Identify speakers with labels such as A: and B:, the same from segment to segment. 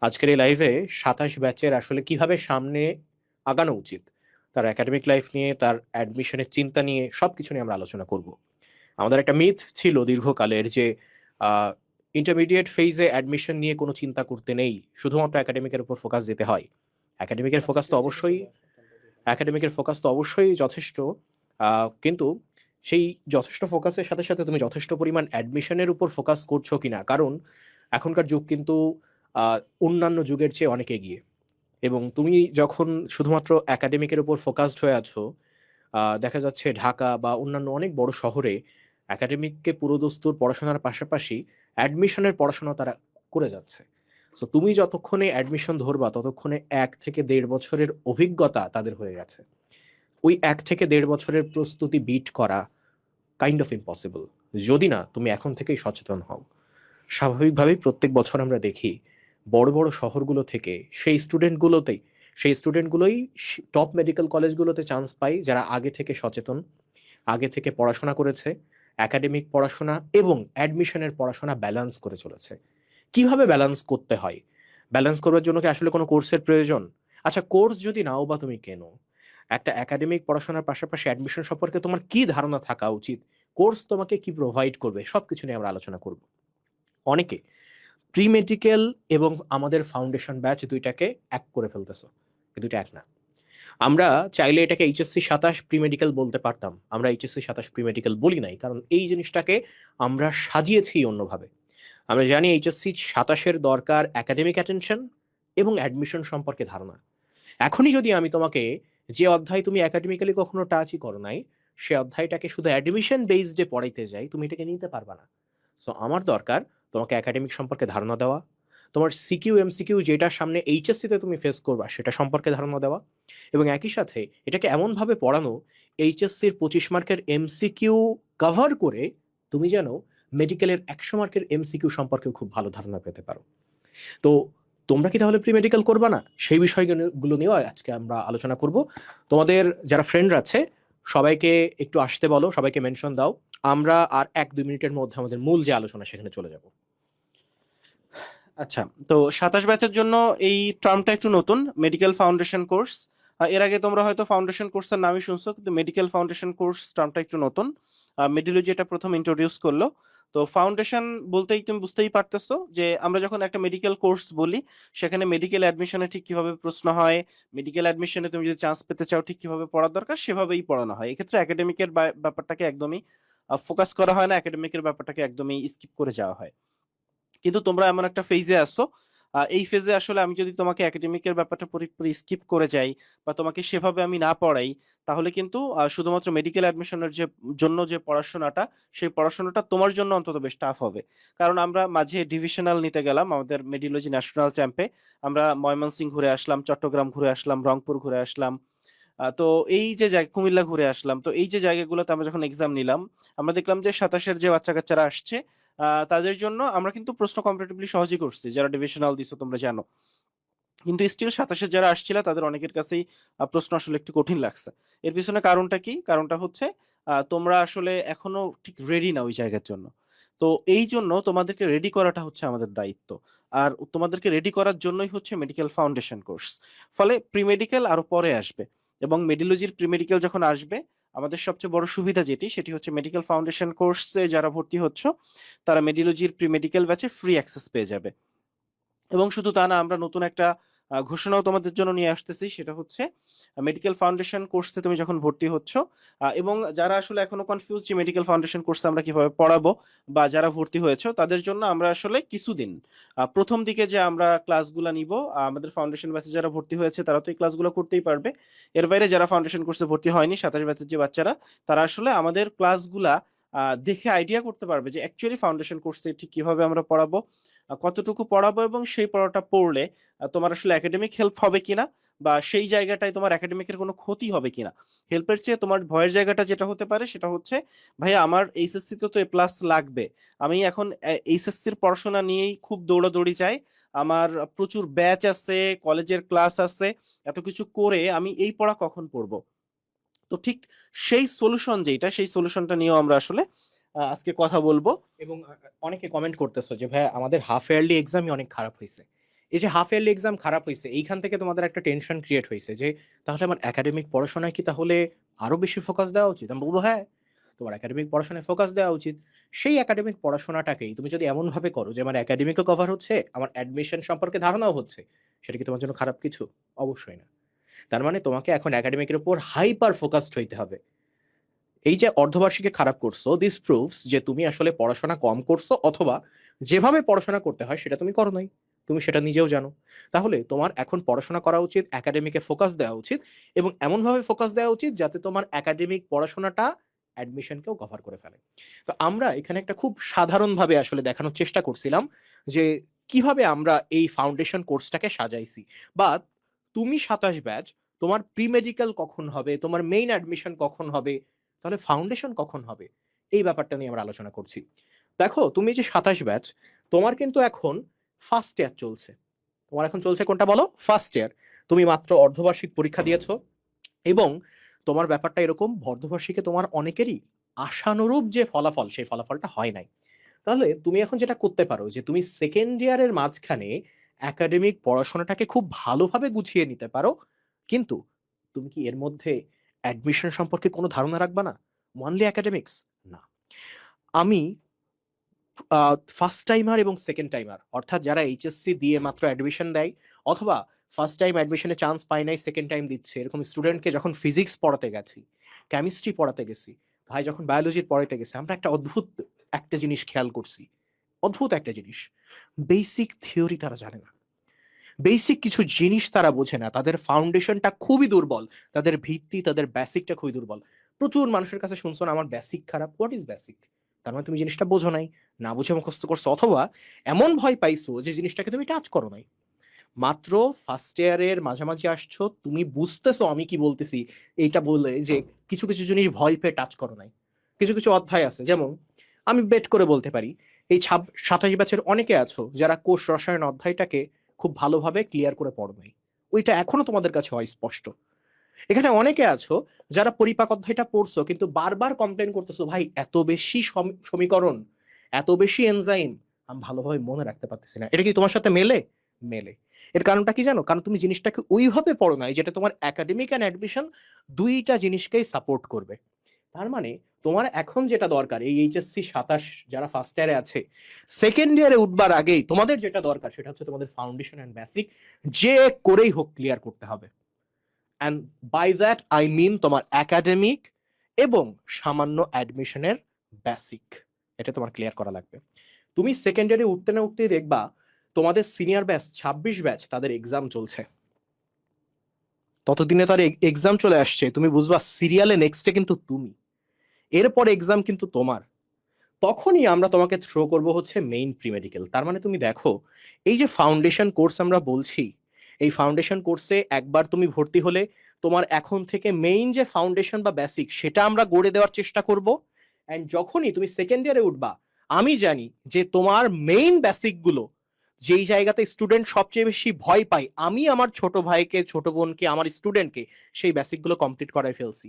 A: আজকের এই লাইভে ২৭ ব্যাচের আসলে কিভাবে সামনে আগানো উচিত, তার একাডেমিক লাইফ নিয়ে, তার অ্যাডমিশনের চিন্তা নিয়ে সবকিছু নিয়ে আমরা আলোচনা করব। আমাদের একটা মিথ ছিল দীর্ঘকালের যে ইন্টারমিডিয়েট ফেজে অ্যাডমিশন নিয়ে কোনো চিন্তা করতে নেই, শুধুমাত্র একাডেমিকের উপর ফোকাস দিতে হয়। একাডেমিকের ফোকাস তো অবশ্যই একাডেমিকের ফোকাস তো অবশ্যই যথেষ্ট, কিন্তু সেই যথেষ্ট ফোকাসের সাথে সাথে তুমি যথেষ্ট পরিমাণ অ্যাডমিশনের উপর ফোকাস করছো কিনা, কারণ এখনকার যুগ কিন্তু আহ, অন্যান্য যুগের চেয়ে অনেক এগিয়ে। এবং তুমি যখন শুধুমাত্র একাডেমিকের উপর ফোকাসড হয়ে আছো, দেখা যাচ্ছে ঢাকা বা অন্যান্য অনেক বড় শহরে একাডেমিককে পুরোদস্তুর পড়াশোনার পাশাপাশি অ্যাডমিশনের পড়াশোনা তারা করে যাচ্ছে। সো তুমি যতক্ষণে অ্যাডমিশন ধরবা ততক্ষণে 1 থেকে 1.5 বছরের অভিজ্ঞতা তাদের হয়ে গেছে। ওই 1 থেকে 1.5 বছরের প্রস্তুতি বিট করা কাইন্ড অফ ইম্পসিবল, যদি না তুমি এখন থেকেই সচেতন হও। স্বাভাবিকভাবেই প্রত্যেক বছর আমরা দেখি বড় বড় শহরগুলো থেকে সেই স্টুডেন্টগুলোই টপ মেডিকেল কলেজগুলোতে চান্স পায়, যারা আগে থেকে সচেতন, আগে থেকে পড়াশোনা করেছে, একাডেমিক পড়াশোনা এবং অ্যাডমিশনের পড়াশোনা ব্যালেন্স করে চলেছে। কিভাবে ব্যালেন্স করতে হয়? ব্যালেন্স করার জন্য কি আসলে কোনো কোর্সের প্রয়োজন? আচ্ছা, কোর্স যদি নাও বা তুমি কেনো, একটা একাডেমিক পড়াশোনার পাশাপাশি অ্যাডমিশন সম্পর্কে তোমার কি ধারণা থাকা উচিত? কোর্স তোমাকে কি প্রোভাইড করবে? সবকিছু নিয়ে আমরা আলোচনা করব। অনেকে প্রি মেডিকেল এবং আমাদের ফাউন্ডেশন ব্যাচ দুইটাকে এক করে ফেলতেছো। এই দুইটা এক না। আমরা চাইলে এটাকে এইচএসসি ২৭ প্রি মেডিকেল বলতে পারতাম, আমরা এইচএসসি ২৭ প্রি মেডিকেল বলি নাই, কারণ এই জিনিসটাকে আমরা সাজিয়েছি অন্যভাবে। আমরা জানি এইচএসসি ২৭-এর দরকার একাডেমিক অ্যাটেনশন এবং অ্যাডমিশন সম্পর্কে ধারণা। এখনই যদি আমি তোমাকে যে অধ্যায় তুমি একাডেমিক্যালি কখনো টাচই করো নাই, সে অধ্যায়টাকে শুধু অ্যাডমিশন বেসডে পড়াইতে যাই, তুমি এটাকে নিতে পারবা না। সো আমার দরকার তোমাকে একাডেমিক সম্পর্কে ধারণা দেওয়া, তোমার সিকিউ এমসিকিউ যেটা সামনে এইচএসসিতে তুমি ফেস করবা সেটা সম্পর্কে ধারণা দেওয়া, এবং একই সাথে এটাকে এমনভাবে পড়ানো এইচএসসির 25 মার্কের এমসিকিউ কভার করে তুমি যেন মেডিকেলের 100 মার্কের এমসিকিউ সম্পর্কেও খুব ভালো ধারণা পেতে পারো। তো তোমরা কি তাহলে প্রি মেডিকেল করবা না? সেই বিষয়গুলো নিয়েও আজকে আমরা আলোচনা করব। তোমাদের যারা ফ্রেন্ড আছে সবাইকে একটু আসতে বলো, সবাইকে মেনশন দাও। আমরা আর 1-2 মিনিটের মধ্যে আমাদের মূল যে আলোচনা সেখানে চলে যাব।
B: আচ্ছা, তো 27 ব্যাচের জন্য এই টার্মটা একটু নতুন, মেডিকেল ফাউন্ডেশন কোর্স। এর আগে তোমরা হয়তো ফাউন্ডেশন কোর্সের নামই শুনছো, কিন্তু মেডিকেল ফাউন্ডেশন কোর্স টার্মটা একটু নতুন। মেডিলজি এটা প্রথম ইন্ট্রোডিউস করলো। তো ফাউন্ডেশন বলতেই তুমি বুঝতেই পারতেছো যে আমরা যখন একটা মেডিকেল কোর্স বলি, সেখানে মেডিকেল অ্যাডমিশনে ঠিক কিভাবে প্রশ্ন হয়, মেডিকেল অ্যাডমিশনে তুমি যদি চান্স পেতে চাও ঠিক কিভাবে পড়ার দরকার সেভাবেই পড়ানো হয়। এক্ষেত্রে একাডেমিকের ব্যাপারটাকে একদমই ফোকাস করা হয় না, একাডেমিকের ব্যাপারটাকে একদমই স্কিপ করে যাওয়া হয়। কিন্তু তোমরা এমন একটা ফেজে আসো, এই ফেজে আসলে আমি যদি তোমাকে একাডেমিকের ব্যাপারটা পুরোপুরি স্কিপ করে যাই বা তোমাকে সেভাবে আমি না পড়াই, তাহলে কিন্তু শুধুমাত্র মেডিকেল অ্যাডমিশনের জন্য যে পড়াশোনাটা, সেই পড়াশোনাটা তোমার জন্য অন্তত বেশ টাফ হবে। কারণ আমরা মাঝে ডিভিশনাল নিতে গেলাম আমাদের মেডিওলজি ন্যাশনাল চ্যাম্পে, আমরা ময়মনসিংহ ঘুরে আসলাম, চট্টগ্রাম ঘুরে আসলাম, রংপুর ঘুরে আসলাম। তো এই যে কুমিল্লা ঘুরে আসলাম, তো এই যে জায়গাগুলোতে আমরা যখন এক্সাম নিলাম, আমরা দেখলাম যে 27-এর যে বাচ্চা কাচ্চারা আসছে, তাদের জন্য আমরা কিন্তু প্রশ্ন কম্পারেটিভলি সহজই করছি, যারা ডিভিশনাল দিছো তোমরা জানো। কিন্তু স্টিল 27-এর যারা আসছিল তাদের অনেকের কাছেই প্রশ্ন আসলে একটু কঠিন লাগছে। এর পিছনে কারণটা কি? কারণটা হচ্ছে তোমরা আসলে এখনো ঠিক রেডি না ওই জায়গার জন্য। তো এই জন্য তোমাদেরকে রেডি করাটা হচ্ছে আমাদের দায়িত্ব। আর তোমাদেরকে রেডি করার জন্যই হচ্ছে মেডিকেল ফাউন্ডেশন কোর্স। ফলে প্রি মেডিকেল আরো পরে আসবে, এবং মেডিওলজির প্রি মেডিকেল যখন আসবে, আমাদের সবচেয়ে বড় সুবিধা সেটি হচ্ছে মেডিকেল ফাউন্ডেশন কোর্সে যারা ভর্তি হচ্ছ, তারা মেডিওলজির প্রি মেডিকেল ব্যাচে ফ্রি অ্যাক্সেস পেয়ে যাবে। এবং শুধু তা না, আমরা নতুন একটা ঘোষণাও তোমাদের জন্য নিয়ে আসতেছি, সেটা হচ্ছে মেডিকেল ফাউন্ডেশন কোর্সে তুমি যখন ভর্তি হচ্ছ, এবং যারা আসলে এখনো কনফিউজ যে মেডিকেল ফাউন্ডেশন কোর্সে আমরা কিভাবে পড়াবো, বা যারা ভর্তি হয়েছে তাদের জন্য আমরা আসলে কিছুদিন প্রথম দিকে যে আমরা ক্লাসগুলো নিব, আমাদের ফাউন্ডেশন ব্যাচে যারা ভর্তি হয়েছে তারা তো এই ক্লাসগুলো করতেই পারবে। এর বাইরে যারা ফাউন্ডেশন কোর্সে ভর্তি হয়নি, 27 ব্যাচের যে বাচ্চারা, তারা আসলে আমাদের ক্লাসগুলা দেখে আইডিয়া করতে পারবে যে অ্যাকচুয়ালি ফাউন্ডেশন কোর্সে ঠিক কিভাবে আমরা পড়াবো, কতটুকু পড়াবো, এবং সেই পড়াটা পড়লে তোমার আসলে একাডেমিক হেল্প হবে কিনা, বা সেই জায়গাটায় তোমার একাডেমিকের কোনো ক্ষতি হবে কিনা। হেল্পের চেয়ে তোমার ভয়ের জায়গাটা যেটা হতে পারে সেটা হচ্ছে, ভাইয়া আমার এইচএসসি তে তো এ প্লাস লাগবে, আমি এখন এইচএসসির পড়াশোনা নিয়েই খুব দৌড়াদৌড়ি চাই, আমার প্রচুর ব্যাচ আছে, কলেজের ক্লাস আছে, এত কিছু করে আমি এই পড়া কখন পড়বো। তো ঠিক সেই সলিউশন যেটা, সেই সলিউশনটা নিয়েও আমরা আসলে আজকে কথা বলবো।
A: এবং অনেকে কমেন্ট করতেছো যে ভাই আমাদের হাফ ইয়ারলি এক্সামই অনেক খারাপ হয়েছে, এই যে হাফ ইয়ারলি এক্সাম খারাপ হয়েছে, এইখান থেকে তোমাদের একটা টেনশন ক্রিয়েট হয়েছে যে তাহলে আমার একাডেমিক পড়াশোনায় কি তাহলে আরো বেশি ফোকাস দেওয়া উচিত? আমি বলবো হ্যাঁ, তোমার একাডেমিক পড়াশোনায় ফোকাস দেওয়া উচিত। সেই একাডেমিক পড়াশোনাটাকেই তুমি যদি এমন ভাবে করো যে আমার একাডেমিকও কভার হচ্ছে, আমার অ্যাডমিশন সম্পর্কে ধারণাও হচ্ছে, সেটা কি তোমার জন্য খারাপ কিছু? অবশ্যই না। তার মানে তোমাকে এখন একাডেমিকের উপর হাইপার ফোকাসড হইতে হবে। এই যে অর্ধবার্ষিকী খারাপ করছো, দিস প্রুভস যে তুমি আসলে পড়াশোনা কম করছো, অথবা যেভাবে পড়াশোনা করতে হয় সেটা তুমি করো নাই। তুমি সেটা নিজেও জানো। তাহলে তোমার এখন পড়াশোনা করা উচিত, একাডেমিকে ফোকাস দেওয়া উচিত, এবং এমনভাবে ফোকাস দেওয়া উচিত যাতে তোমার একাডেমিক পড়াশোনাটা অ্যাডমিশনকেও কভার করে ফেলে। তো আমরা এখানে একটা খুব সাধারণভাবে আসলে দেখানোর চেষ্টা করছিলাম যে কিভাবে আমরা এই ফাউন্ডেশন কোর্সটাকে সাজাইছি, বা তুমি 27 ব্যাচ, তোমার প্রি মেডিকেল কখন হবে, তোমার মেইন অ্যাডমিশন কখন হবে, তাহলে ফাউন্ডেশন কখন হবে, এই ব্যাপারটা নিয়ে আমরা আলোচনা করছি। দেখো, তুমি যে 27 ব্যাচ, তোমার কিন্তু এখন ফার্স্ট ইয়ার চলছে। তোমার এখন চলছে কোনটা বলো? First year. তুমি মাত্র অর্ধবার্ষিক পরীক্ষা দিয়েছো, এবং তোমার ব্যাপারটা এরকম, অর্ধবার্ষিকে তোমার অনেকেরই আশানুরূপ যে ফলাফল, সেই ফলাফলটা হয় নাই। তাহলে তুমি এখন যেটা করতে পারো যে তুমি সেকেন্ড ইয়ারের মাঝখানে একাডেমিক পড়াশোনাটাকে খুব ভালোভাবে গুছিয়ে নিতে পারো, কিন্তু তুমি কি এর মধ্যে অ্যাডমিশন সম্পর্কে কোনো ধারণা রাখবা না? Only academics? না। আমি ফার্স্ট টাইমার এবং সেকেন্ড টাইমার, অর্থাৎ যারা এইচএসসি দিয়ে মাত্র অ্যাডমিশন দেয়, অথবা ফার্স্ট টাইম অ্যাডমিশনে চান্স পায় নাই, সেকেন্ড টাইম দিচ্ছে, এরকম স্টুডেন্টকে যখন ফিজিক্স পড়াতে গেছি, কেমিস্ট্রি পড়াতে গেছি, ভাই যখন বায়োলজির পড়াতে গেছি, আমরা একটা অদ্ভুত একটা জিনিস খেয়াল করছি। অদ্ভুত একটা জিনিস, বেসিক থিওরি তারা জানে না, বেসিক কিছু জিনিস তারা বোঝে না, তাদের ফাউন্ডেশনটা খুবই দুর্বল, তাদের ভিত্তি, তাদের বেসিকটা খুবই দুর্বল। প্রচুর মানুষের কাছে শুনছো না, আমার বেসিক খারাপ। What is basic? তার মানে তুমি জিনিসটা বোঝো নাই, না বুঝে মুখস্থ করছো, অথবা এমন ভয় পাইছো যে জিনিসটাকে তুমি টাচ করো নাই। মাত্র ফার্স্ট ইয়ারের মাঝামাঝি আসছো, তুমি বুঝতেছো আমি কি বলতেছি, এইটা বলে যে কিছু কিছু জিনিস ভয় পেয়ে টাচ করো নাই। কিছু কিছু অধ্যায় আছে, যেমন আমি বেট করে বলতে পারি এই 27 ব্যাচের অনেকে আছো যারা কোষ রসায়ন অধ্যায়টাকে খুব ভালোভাবে ক্লিয়ার করে পড়ো নাই, ওইটা এখনো তোমাদের কাছে অস্পষ্ট। এখানে অনেকে আছো যারা পরিপাক অধ্যায়টা পড়ছো, কিন্তু বারবার কমপ্লেন করতেছো, ভাই এত বেশি সমীকরণ, এত বেশি এনজাইম, আমি ভালোভাবে মনে রাখতে পারতেছি না। এটা কি তোমার সাথে মেলে? মেলে। এর কারণটা কি জানো? কারণ তুমি জিনিসটাকে ওইভাবে পড়ো নাই যেটা তোমার একাডেমিক অ্যান্ড অ্যাডমিশন দুইটা জিনিসকেই সাপোর্ট করবে। তার মানে তোমার এখন যেটা দরকার, এই এইচএসসি 27 যারা ফার্স্ট ইয়ারে আছে, সেকেন্ড ইয়ারে উঠবার আগেই তোমাদের যেটা দরকার সেটা হচ্ছে তোমাদের ফাউন্ডেশন অ্যান্ড বেসিক যে করেই হোক ক্লিয়ার করতে হবে। And by that I mean তোমার একাডেমিক এবং সামান্য অ্যাডমিশনের বেসিক, এটা তোমার ক্লিয়ার করা লাগবে। তুমি সেকেন্ড ইয়ারে উঠতে না উঠতেই দেখবা তোমাদের সিনিয়র ব্যাচ 26 ব্যাচ তাদের এক্সাম চলছে, ততদিনে তার এক্সাম চলে আসছে, তুমি বুঝবা সিরিয়ালে নেক্সটে কিন্তু তুমি, এরপর এক্সাম কিন্তু তোমার। তখনই আমরা তোমাকে থ্রো করব হচ্ছে মেইন প্রি মেডিকেল। তার মানে তুমি দেখো, এই যে ফাউন্ডেশন কোর্স আমরা বলছি, এই ফাউন্ডেশন কোর্সে একবার তুমি ভর্তি হলে তোমার এখন থেকে মেইন যে ফাউন্ডেশন বা বেসিক সেটা আমরা গড়ে দেওয়ার চেষ্টা করব। অ্যান্ড যখনই তুমি সেকেন্ড ইয়ারে উঠবা, আমি জানি যে তোমার মেইন বেসিক গুলো যেই জায়গাতে স্টুডেন্ট সবচেয়ে বেশি ভয় পায়, আমি আমার ছোট ভাইকে, ছোট বোনকে, আমার স্টুডেন্টকে সেই বেসিক গুলো কমপ্লিট করায় ফেলছি।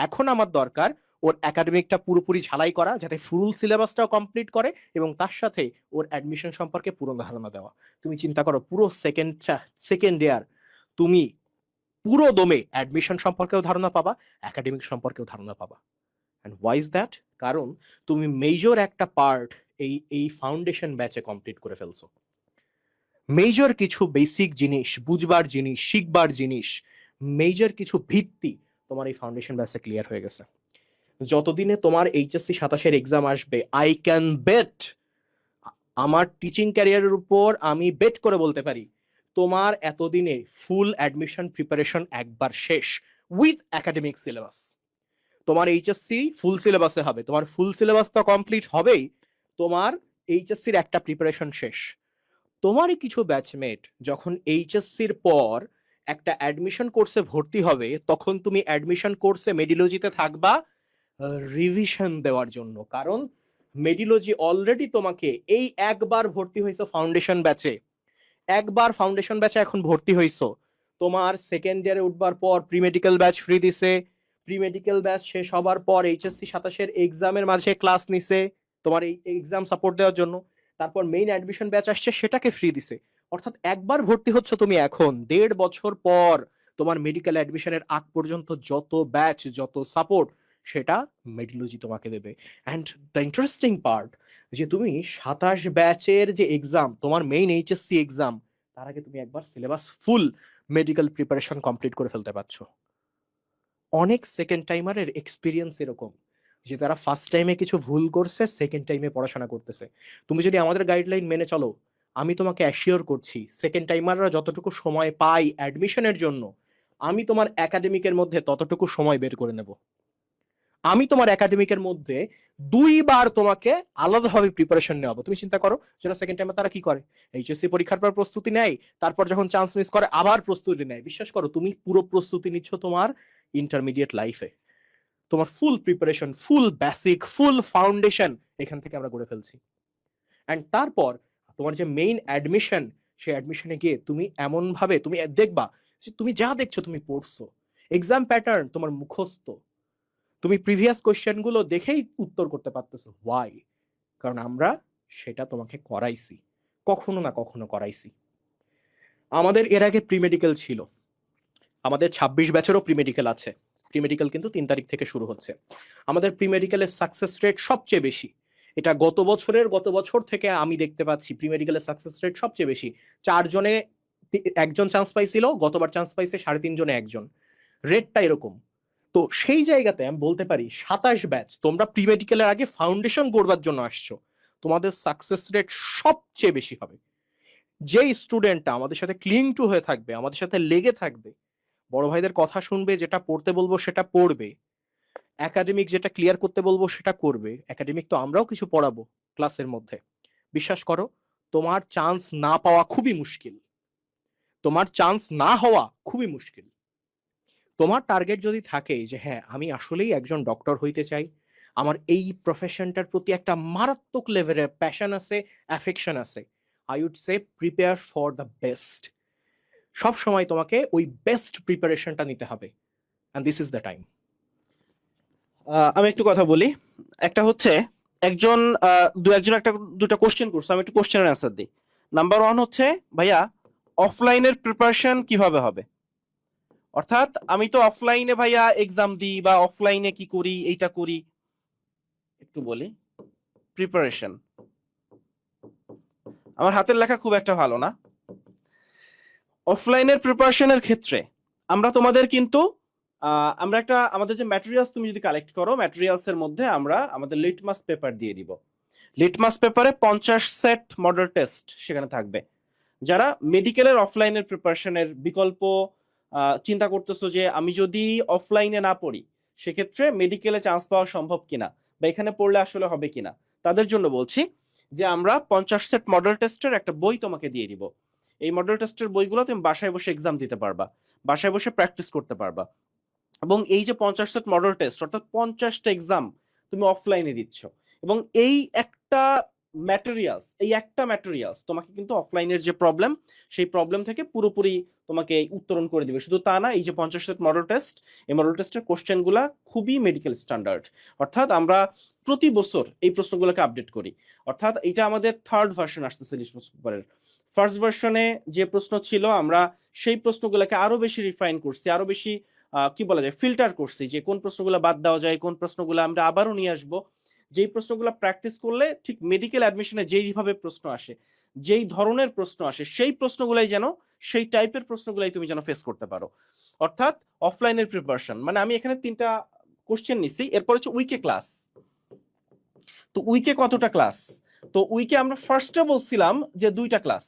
A: এখন আমার দরকার ওর একাডেমিকটা পুরোপুরি ঝালাই করা, যাতে ফুল সিলেবাসটাও কমপ্লিট করে এবং তার সাথে ওর অ্যাডমিশন সম্পর্কে পুরো ধারণা দেওয়া। তুমি চিন্তা করো, পুরো সেকেন্ড ইয়ার তুমি পুরো দমে অ্যাডমিশন সম্পর্কেও ধারণা পাবা, একাডেমিক সম্পর্কেও ধারণা পাবা। And why is that? কারণ তুমি মেজর একটা পার্ট এই এই ফাউন্ডেশন ব্যাচে কমপ্লিট করে ফেলছো। মেজর কিছু বেসিক জিনিস, বুঝবার জিনিস, শিখবার জিনিস, মেজর কিছু ভিত্তি তোমার এই ফাউন্ডেশন ব্যাচে ক্লিয়ার হয়ে গেছে। যতদিনে তোমার এইচএসসি 27 এক্সাম আসবে, আই ক্যান বেট, আমার টিচিং ক্যারিয়ারের উপর আমি বেট করে বলতে পারি, তোমার এতদিনে ফুল অ্যাডমিশন প্রিপারেশন একবার শেষ উইথ একাডেমিক সিলেবাস। তোমার এইচএসসি ফুল সিলেবাসে হবে, তোমার ফুল সিলেবাস তো কমপ্লিট হবেই, তোমার এইচএসসির একটা প্রিপারেশন শেষ। তোমারই কিছু ব্যাচমেট যখন এইচএসসির পর একটা অ্যাডমিশন কোর্সে ভর্তি হবে, তখন তুমি অ্যাডমিশন কোর্সে মেডিলজিতে থাকবা রিভিশন দেওয়ার জন্য। কারণ মেডিলজি অলরেডি তোমাকে এই একবার ভর্তি হয়েছে ফাউন্ডেশন ব্যাচে, একবার ফাউন্ডেশন ব্যাচে এখন ভর্তি হইছো, তোমার সেকেন্ড ইয়ারে উঠবার পর প্রি মেডিকেল ব্যাচ ফ্রি দিছে, প্রি মেডিকেল ব্যাচ শেষ হবার পর এইচএসসি 27 এক্সামের মাঝে ক্লাস নিছে তোমার এই এক্সাম সাপোর্ট দেওয়ার জন্য, তারপর মেইন অ্যাডমিশন ব্যাচ আসছে, সেটাকে ফ্রি দিছে। অর্থাৎ একবার ভর্তি হচ্ছ তুমি এখন, 1.5 বছর পর তোমার মেডিকেল অ্যাডমিশনের আগ পর্যন্ত যত ব্যাচ, যত সাপোর্ট, সেটা মেডিলজি তোমাকে দেবে। অ্যান্ড দ্য ইন্টারেস্টিং পার্ট, যে তুমি 27 ব্যাচের যে এক্সাম, তোমার মেইন এইচএসসি এক্সাম, তার আগে তুমি একবার সিলেবাস ফুল মেডিকেল প্রিপারেশন কমপ্লিট করে ফেলতে পারছো। অনেক সেকেন্ড টাইমারের এক্সপিরিয়েন্স এরকম, যে তারা ফার্স্ট টাইমে কিছু ভুল করছে, সেকেন্ড টাইমে পড়াশোনা করতেছে। তুমি যদি আমাদের গাইডলাইন মেনে চলো, আমি তোমাকে অ্যাসিওর করছি, সেকেন্ড টাইমাররা যতটুকু সময় পাই অ্যাডমিশনের জন্য, আমি তোমার একাডেমিকের মধ্যে ততটুকু সময় বের করে নেব। আমি তোমার একাডেমিকের মধ্যে 2 বার তোমাকে আলাদাভাবে প্রিপারেশন নেওয়াবো। তুমি চিন্তা করো, যেন সেকেন্ড টাইমে তারা কি করে, এইচএসসি পরীক্ষার পর প্রস্তুতি নেয়, তারপর যখন চান্স মিস করে আবার প্রস্তুতি নেয়। বিশ্বাস করো, তুমি পুরো প্রস্তুতি নিচ্ছ তোমার ইন্টারমিডিয়েট লাইফে। তোমার ফুল প্রিপারেশন, ফুল বেসিক, ফুল ফাউন্ডেশন এখান থেকে আমরা করে ফেলছি। অ্যান্ড তারপর তোমার যে মেইন অ্যাডমিশন, সেই অ্যাডমিশনে গিয়ে তুমি এমন ভাবে তুমি দেখবা যে তুমি যা দেখছো তুমি পড়ছো, এক্সাম প্যাটার্ন তোমার মুখস্থ, তুমি প্রিভিয়াস কোশ্চেন গুলো দেখেই উত্তর করতে পারতেছো। ওয়াই? কারণ আমরা সেটা তোমাকে করাইছি, কখনো না কখনো করাইছি। আমাদের এর আগে প্রি মেডিকেল ছিল, আমাদের 26 ব্যাচেরও প্রি মেডিকেল আছে। প্রি মেডিকেল কিন্তু 3 তারিখ থেকে শুরু হচ্ছে। আমাদের প্রি মেডিকেলের সাকসেস রেট সবচেয়ে বেশি। এটা গত বছর থেকে আমি দেখতে পাচ্ছি প্রি মেডিকেলের সাকসেস রেট সবচেয়ে বেশি। 4 জনে একজন চান্স পাইছিল, গতবার চান্স পাইছে 3.5 জনে একজন। রেটটা এরকম। তো সেই জায়গাতে আমি বলতে পারি 27 ব্যাচ, তোমরা প্রি মেডিকেলের আগে ফাউন্ডেশন গড়বার জন্য আসছো, তোমাদের সাকসেস রেট সবচেয়ে বেশি হবে। যে স্টুডেন্টটা আমাদের সাথে ক্লিং টু হয়ে থাকবে, আমাদের সাথে লেগে থাকবে, বড় ভাইদের কথা শুনবে, যেটা পড়তে বলবো সেটা পড়বে, একাডেমিক যেটা ক্লিয়ার করতে বলবো সেটা করবে, একাডেমিক তো আমরাও কিছু পড়াবো ক্লাসের মধ্যে, বিশ্বাস করো তোমার চান্স না পাওয়া খুবই মুশকিল, তোমার চান্স না হওয়া খুবই মুশকিল। তোমার টার্গেট যদি থাকে যে হ্যাঁ আমি আসলেই একজন ডক্টর হইতে চাই, আমার এই প্রফেশনটার প্রতি একটা মারাত্মক লেভেলের প্যাশন আছে, অ্যাফেকশন আছে, I would say prepare for the best. সব সময় তোমাকে ওই বেস্ট প্রিপারেশনটা নিতে হবে, and this is the time.
B: আমি একটু কথা বলি। একটা হচ্ছে একজন একজন একটা দুটো কোশ্চেন করছে, আমি একটু কোশ্চেনের অ্যান্সার দিই। নাম্বার 1 হচ্ছে, ভাইয়া অফলাইনের প্রিপারেশন কিভাবে হবে? অর্থাৎ আমি তো অফলাইনে ভাইয়া এক্সাম দিই, বা অফলাইনে কি করি, এইটা করি। একটু বলি প্রিপারেশন। আমার হাতের লেখা খুব একটা ভালো না। অফলাইনের প্রিপারেশনের ক্ষেত্রে আমরা তোমাদের কিন্তু আমরা একটা আমাদের যে ম্যাটেরিয়ালস তুমি যদি কালেক্ট করো, ম্যাটেরিয়ালস এর মধ্যে আমরা আমাদের লিটমাস পেপার দিয়ে দিব। লিটমাস পেপারে 50 সেট মডেল টেস্ট সেখানে থাকবে। যারা মেডিকেলের অফলাইনের প্রিপারেশনের বিকল্প চিন্তা করতেছো, যে আমি যদি অফলাইনে না পড়ি সেক্ষেত্রে মেডিকেলে চান্স পাওয়া সম্ভব কিনা, বা এখানে পড়লে আসলে হবে কিনা, তাদের জন্য বলছি যে আমরা 50 সেট মডেল টেস্টের একটা বই তোমাকে দিয়ে দিব। এই মডেল টেস্টের বইগুলো তুমি বাসায় বসে এক্সাম দিতে পারবা, বাসায় বসে প্র্যাকটিস করতে পারবা। এবং এই যে 50 সেট মডেল টেস্ট, অর্থাৎ 50টা এক্সাম তুমি অফলাইনে দিচ্ছ, এবং এই একটা ম্যাটেরিয়ালস তোমাকে কিন্তু অফলাইনের যে প্রবলেম, সেই প্রবলেম থেকে পুরোপুরি তোমাকে উত্তরণ করে দিবে। শুধু তা না, এই যে 50 সেট মডেল টেস্ট, এই মডেল টেস্টের কোশ্চেনগুলা খুবই মেডিকেল স্ট্যান্ডার্ড। অর্থাৎ আমরা প্রতি বছর এই প্রশ্নগুলোকে আপডেট করি। অর্থাৎ এটা আমাদের 3rd ভার্সন আসতেছে লিটমাস পেপারের। ফার্স্ট ভার্সনে যে প্রশ্ন ছিল, আমরা সেই প্রশ্নগুলোকে আরো বেশি রিফাইন করছি, আরো বেশি কি বলা যায়, ফিল্টার করছি, যে কোন প্রশ্নগুলো বাদ দেওয়া যায়, কোন প্রশ্নগুলো আমরা আবারও নিয়ে আসবো, যেই প্রশ্নগুলো প্র্যাকটিস করলে ঠিক মেডিকেল অ্যাডমিশনে যেইভাবে প্রশ্ন আসে, যেই ধরনের প্রশ্ন আসে, সেই প্রশ্নগুলাই যেন, সেই টাইপের প্রশ্নগুলাই তুমি যেন ফেস করতে পারো। অর্থাৎ অফলাইনের প্রিপারেশন মানে আমি এখানে 3টা কোশ্চেন নিছি, এরপর হচ্ছে উইকে ক্লাস। তো উইকে কতটা ক্লাস? তো উইকে আমরা ফার্স্টে বলছিলাম যে 2টা ক্লাস,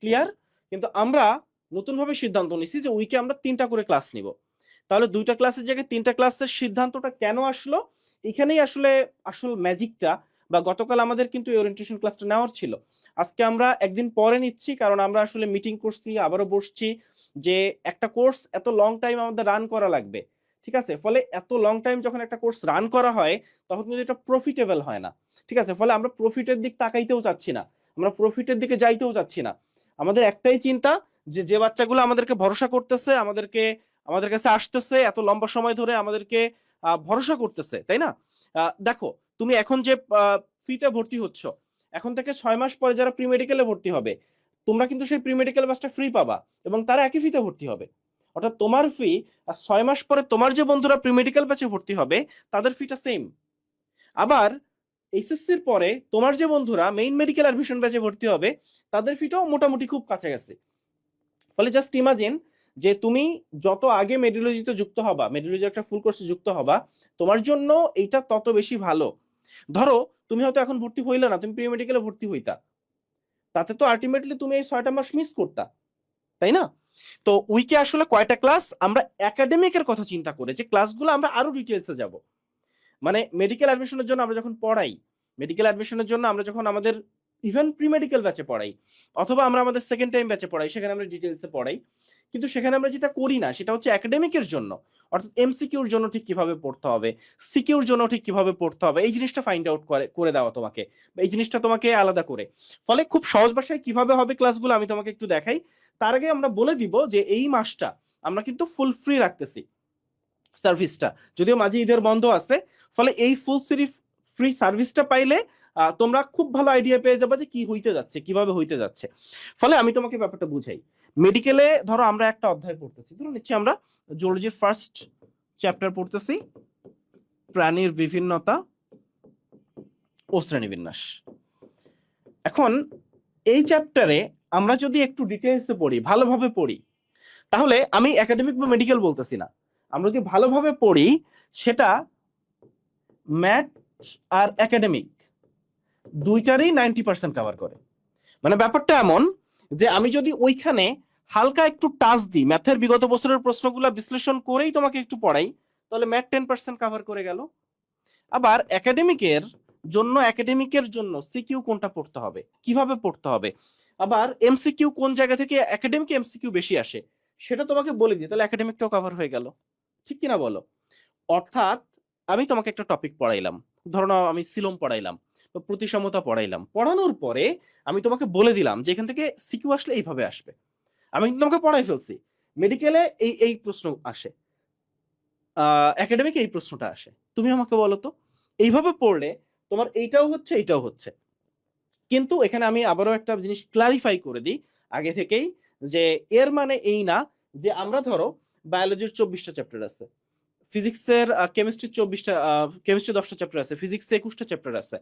B: ক্লিয়ার? কিন্তু আমরা নতুনভাবে সিদ্ধান্ত নিছি যে উইকে আমরা 3টা করে ক্লাস নিব। তাহলে 2টা ক্লাসের জায়গায় 3টা ক্লাসের সিদ্ধান্তটা কেন আসলো? এখানেই আসলে আসল ম্যাজিকটা। বা গতকাল আমাদের কিন্তু এই ওরিয়েন্টেশন ক্লাসটা নেওয়ার ছিল, আজকে আমরা একদিন পরে নিচ্ছি, কারণ আমরা আসলে মিটিং করছি, আবারও বসছি, যে একটা কোর্স এত লং টাইম আমাদের রান করা লাগবে, ঠিক আছে? ফলে এত লং টাইম যখন একটা কোর্স রান করা হয়, তখন কিন্তু এটা প্রফিটেবল হয় না, ঠিক আছে? ফলে আমরা প্রফিটের দিক তাকাইতেও চাচ্ছি না, আমরা প্রফিটের দিকে যাইতেও চাচ্ছি না। আমাদের একটাই চিন্তা, যে যে বাচ্চাগুলো আমাদেরকে ভরসা করতেছে, আমাদের কাছে আসতেছে, এত লম্বা সময় ধরে আমাদেরকে ভরসা করতেছে, তাই না? দেখো, তুমি এখন যে ফিতে ভর্তি হচ্ছ, এখন থেকে 6 মাস পরে যারা প্রি মেডিকেলে ভর্তি হবে, তোমরা কিন্তু সেই প্রি মেডিকেল ব্যাচটা ফ্রি পাবা এবং তারা একই ফিতে ভর্তি হবে। অর্থাৎ তোমার ফি আর 6 মাস পরে তোমার যে বন্ধুরা প্রি মেডিকেল ব্যাচে ভর্তি হবে তাদের ফিটা সেম। আবার এইচএসসির পরে তোমার যে বন্ধুরা মেইন মেডিকেল অ্যাডমিশন ব্যাচে ভর্তি হবে তাদের ফিটাও মোটামুটি খুব কাছাকাছি। ফলে জাস্ট ইমাজিন যে তুমি যত আগে মেডিওলজিতে যুক্ত হবা, মেডিওলজি একটা ফুল কোর্সে যুক্ত হবা, তোমার জন্য এইটা তত বেশি ভালো। ধরো তুমি হয়তো এখন ভর্তি হইলে না, তুমি প্রি মেডিকেলে ভর্তি হইতা, তাতে তো আলটিমেটলি তুমি এই 6টা মাস মিস করতা, তাই না? তো উইকে আসলে কয়টা ক্লাস, আমরা একাডেমিকের কথা চিন্তা করে যে ক্লাসগুলো আমরা আরো ডিটেইলসে যাব। মানে মেডিকেল অ্যাডমিশনের জন্য আমরা যখন পড়াই, মেডিকেল অ্যাডমিশনের জন্য আমরা যখন আমাদের ইভেন প্রি মেডিকেল ব্যাচে পড়াই অথবা আমরা আমাদের সেকেন্ড টাইম ব্যাচে পড়াই, সেখানে আমরা ডিটেইলসে পড়াই, কিন্তু সেখানে আমরা যেটা করি না সেটা হচ্ছে একাডেমিকের জন্য, অর্থাৎ এমসিকিউর জন্য ঠিক কিভাবে পড়তে হবে, সিকিউর জন্য ঠিক কিভাবে পড়তে হবে, এই জিনিসটা ফাইন্ড আউট করে দেওয়া তোমাকে, এই জিনিসটা তোমাকে আলাদা করে। ফলে খুব সহজ ভাষায় কিভাবে হবে ক্লাসগুলো আমি তোমাকে একটু দেখাই। তার আগে আমরা বলে দিব যে এই মাসটা আমরা কিন্তু ফুল ফ্রি রাখতেছি সার্ভিসটা, যদিও মাঝে ঈদের বন্ধ আছে। ফলে এই ফুল ফ্রি সার্ভিসটা পাইলে তোমরা খুব ভালো আইডিয়া পেয়ে যাবে যে কি হইতে যাচ্ছে, কিভাবে হইতে যাচ্ছে। ফলে আমি তোমাকে ব্যাপারটা বুঝাই। মেডিকেলে ধরো আমরা একটা অধ্যায় পড়তেছি, ধরো নিচ্ছি আমরা জুলজির ফার্স্ট চ্যাপ্টার পড়তেছি, প্রাণীর বিভিন্নতা ও শ্রেণীবিন্যাস। এখন এই চ্যাপ্টারে আমরা যদি একটু ডিটেইলসে পড়ি, ভালোভাবে পড়ি, তাহলে আমি একাডেমিক বা মেডিকেল বলতেছি না, আমরা যদি ভালোভাবে পড়ি সেটা ম্যাথ আর একাডেমিক দুইটারই 90% কভার করে। মানে ব্যাপারটা এমন যে আমি যদি ওইখানে হালকা একটু টাচ দিই, ম্যাথের বিগত বছরের প্রশ্নগুলো বিশ্লেষণ করেই তোমাকে একটু পড়াই, তাহলে ম্যাথ 10% কভার করে গেল। আবার একাডেমিকের জন্য সিকিউ কোনটা পড়তে হবে, কিভাবে পড়তে হবে, আবার এমসিকিউ কোন জায়গা থেকে একাডেমিক এমসিকিউ বেশি আসে সেটা তোমাকে বলে দিই, তাহলে একাডেমিকটাও কভার হয়ে গেল। ঠিক কিনা বলো? অর্থাৎ আমি তোমাকে একটা টপিক পড়াইলাম, ধরো না আমি সিলোম পড়াইলাম বা প্রতিসমতা পড়াইলাম, পড়ানোর পরে আমি তোমাকে বলে দিলাম যে এখান থেকে সিকিউ আসলে এইভাবে আসবে, আমি কিন্তু তোমাকে পড়াই ফেলছি। মেডিকেলে এই এই প্রশ্ন আসে, একাডেমিকে এই প্রশ্নটা আসে, তুমি আমাকে বলো তো এইভাবে পড়লে তোমার এইটাও হচ্ছে এইটাও হচ্ছে। কিন্তু এখানে আমি আবারও একটা জিনিস ক্লারিফাই করে দিই আগে থেকেই, যে এর মানে এই না যে আমরা ধরো বায়োলজির 24টা চ্যাপ্টার আছে, ফিজিক্সের কেমিস্ট্রির 24টা, কেমিস্ট্রি 10টা চ্যাপ্টার আছে, ফিজিক্সে 21টা চ্যাপ্টার আছে।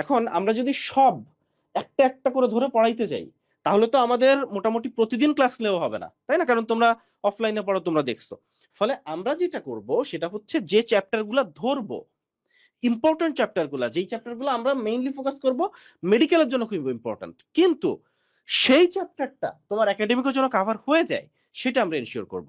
B: এখন আমরা যদি সব একটা একটা করে ধরে পড়াইতে যাই তাহলে তো আমাদের মোটামুটি প্রতিদিন ক্লাস নেওয়া হবে না, তাই না? কারণ তোমরা অফলাইনে পড়ো, তোমরা দেখছো। ফলে আমরা যেটা করব সেটা হচ্ছে যে চ্যাপ্টারগুলো ধরবো, ইম্পর্টেন্ট চ্যাপ্টারগুলো, যেই চ্যাপ্টারগুলো আমরা মেইনলি ফোকাস করব, মেডিকেলের জন্য খুব ইম্পর্টেন্ট, কিন্তু সেই চ্যাপ্টারটা তোমার একাডেমিকের জন্য কভার হয়ে যায়, সেটা আমরা এনশিওর করব।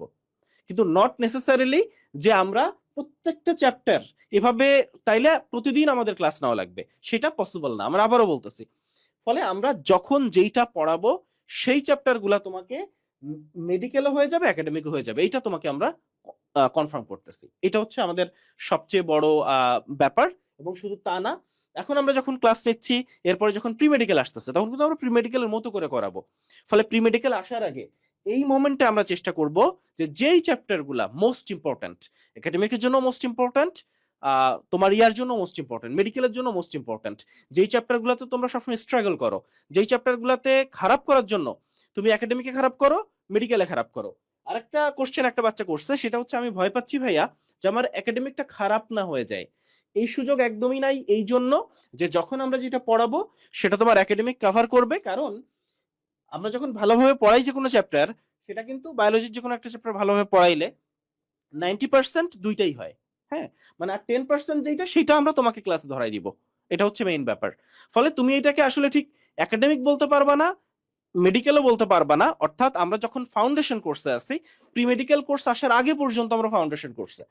B: কিন্তু নট নেসেসারিলি যে আমরা প্রত্যেকটা চ্যাপ্টার এভাবে, তাইলে প্রতিদিন আমাদের ক্লাস নেওয়া লাগবে, সেটা পসিবল না, আমরা আবারও বলতেছি। ফলে আমরা যখন যেইটা পড়াবো সেই চ্যাপ্টার গুলা তোমাকে মেডিকেলও হয়ে যাবে, একাডেমিকও হয়ে যাবে, এইটা তোমাকে আমরা কনফার্ম করতেছি। এটা হচ্ছে আমাদের সবচেয়ে বড় ব্যাপার। এবং শুধু তা না, এখন আমরা যখন ক্লাস নিচ্ছি, এরপরে যখন প্রি মেডিকেল আসতেছে তখন কিন্তু আমরা প্রি মেডিকেলের মতো করে করাবো। ফলে প্রি মেডিকেল আসার আগে এই মোমেন্টে আমরা চেষ্টা করব যে যেই চ্যাপ্টার গুলা মোস্ট ইম্পর্ট্যান্ট, একাডেমিকের জন্য মোস্ট ইম্পর্ট্যান্ট, তোমার ইয়ার জন্য মোস্ট ইম্পর্ট্যান্ট, মেডিকেলের জন্য মোস্ট ইম্পর্ট্যান্ট, যেই চ্যাপ্টার গুলাতে তোমরা সবসময় স্ট্রাগল করো, যেই চ্যাপ্টার গুলাতে খারাপ করার জন্য তুমি একাডেমিকে খারাপ করো, মেডিকেলে খারাপ করো। আরেকটা কোশ্চেন একটা বাচ্চা করছে, সেটা হচ্ছে আমি ভয় পাচ্ছি ভাইয়া যে আমার একাডেমিকটা খারাপ না হয়ে যায়। এই সুযোগ একদমই নাই, এই জন্য যে যখন আমরা যেটা পড়াবো সেটা তোমার একাডেমিক কভার করবে। কারণ আমরা যখন ভালোভাবে পড়াই যে কোনো চ্যাপ্টার, সেটা কিন্তু বায়োলজির যে কোনো একটা চ্যাপ্টার ভালোভাবে পড়াইলে 90% দুইটাই হয়। হ্যাঁ, মানে আর 10% যেটা সেটা আমরা তোমাকে ক্লাসে ধরাই দিব, এটা হচ্ছে মেইন ব্যাপার। ফলে তুমি এটাকে আসলে ঠিক একাডেমিক বলতে পারবা না, মেডিকেলও বলতে পারবা না। অর্থাৎ আমরা যখন ফাউন্ডেশন কোর্সে আছি, প্রি মেডিকেল কোর্স আসার আগে পর্যন্ত আমরা ফাউন্ডেশন কোর্সে,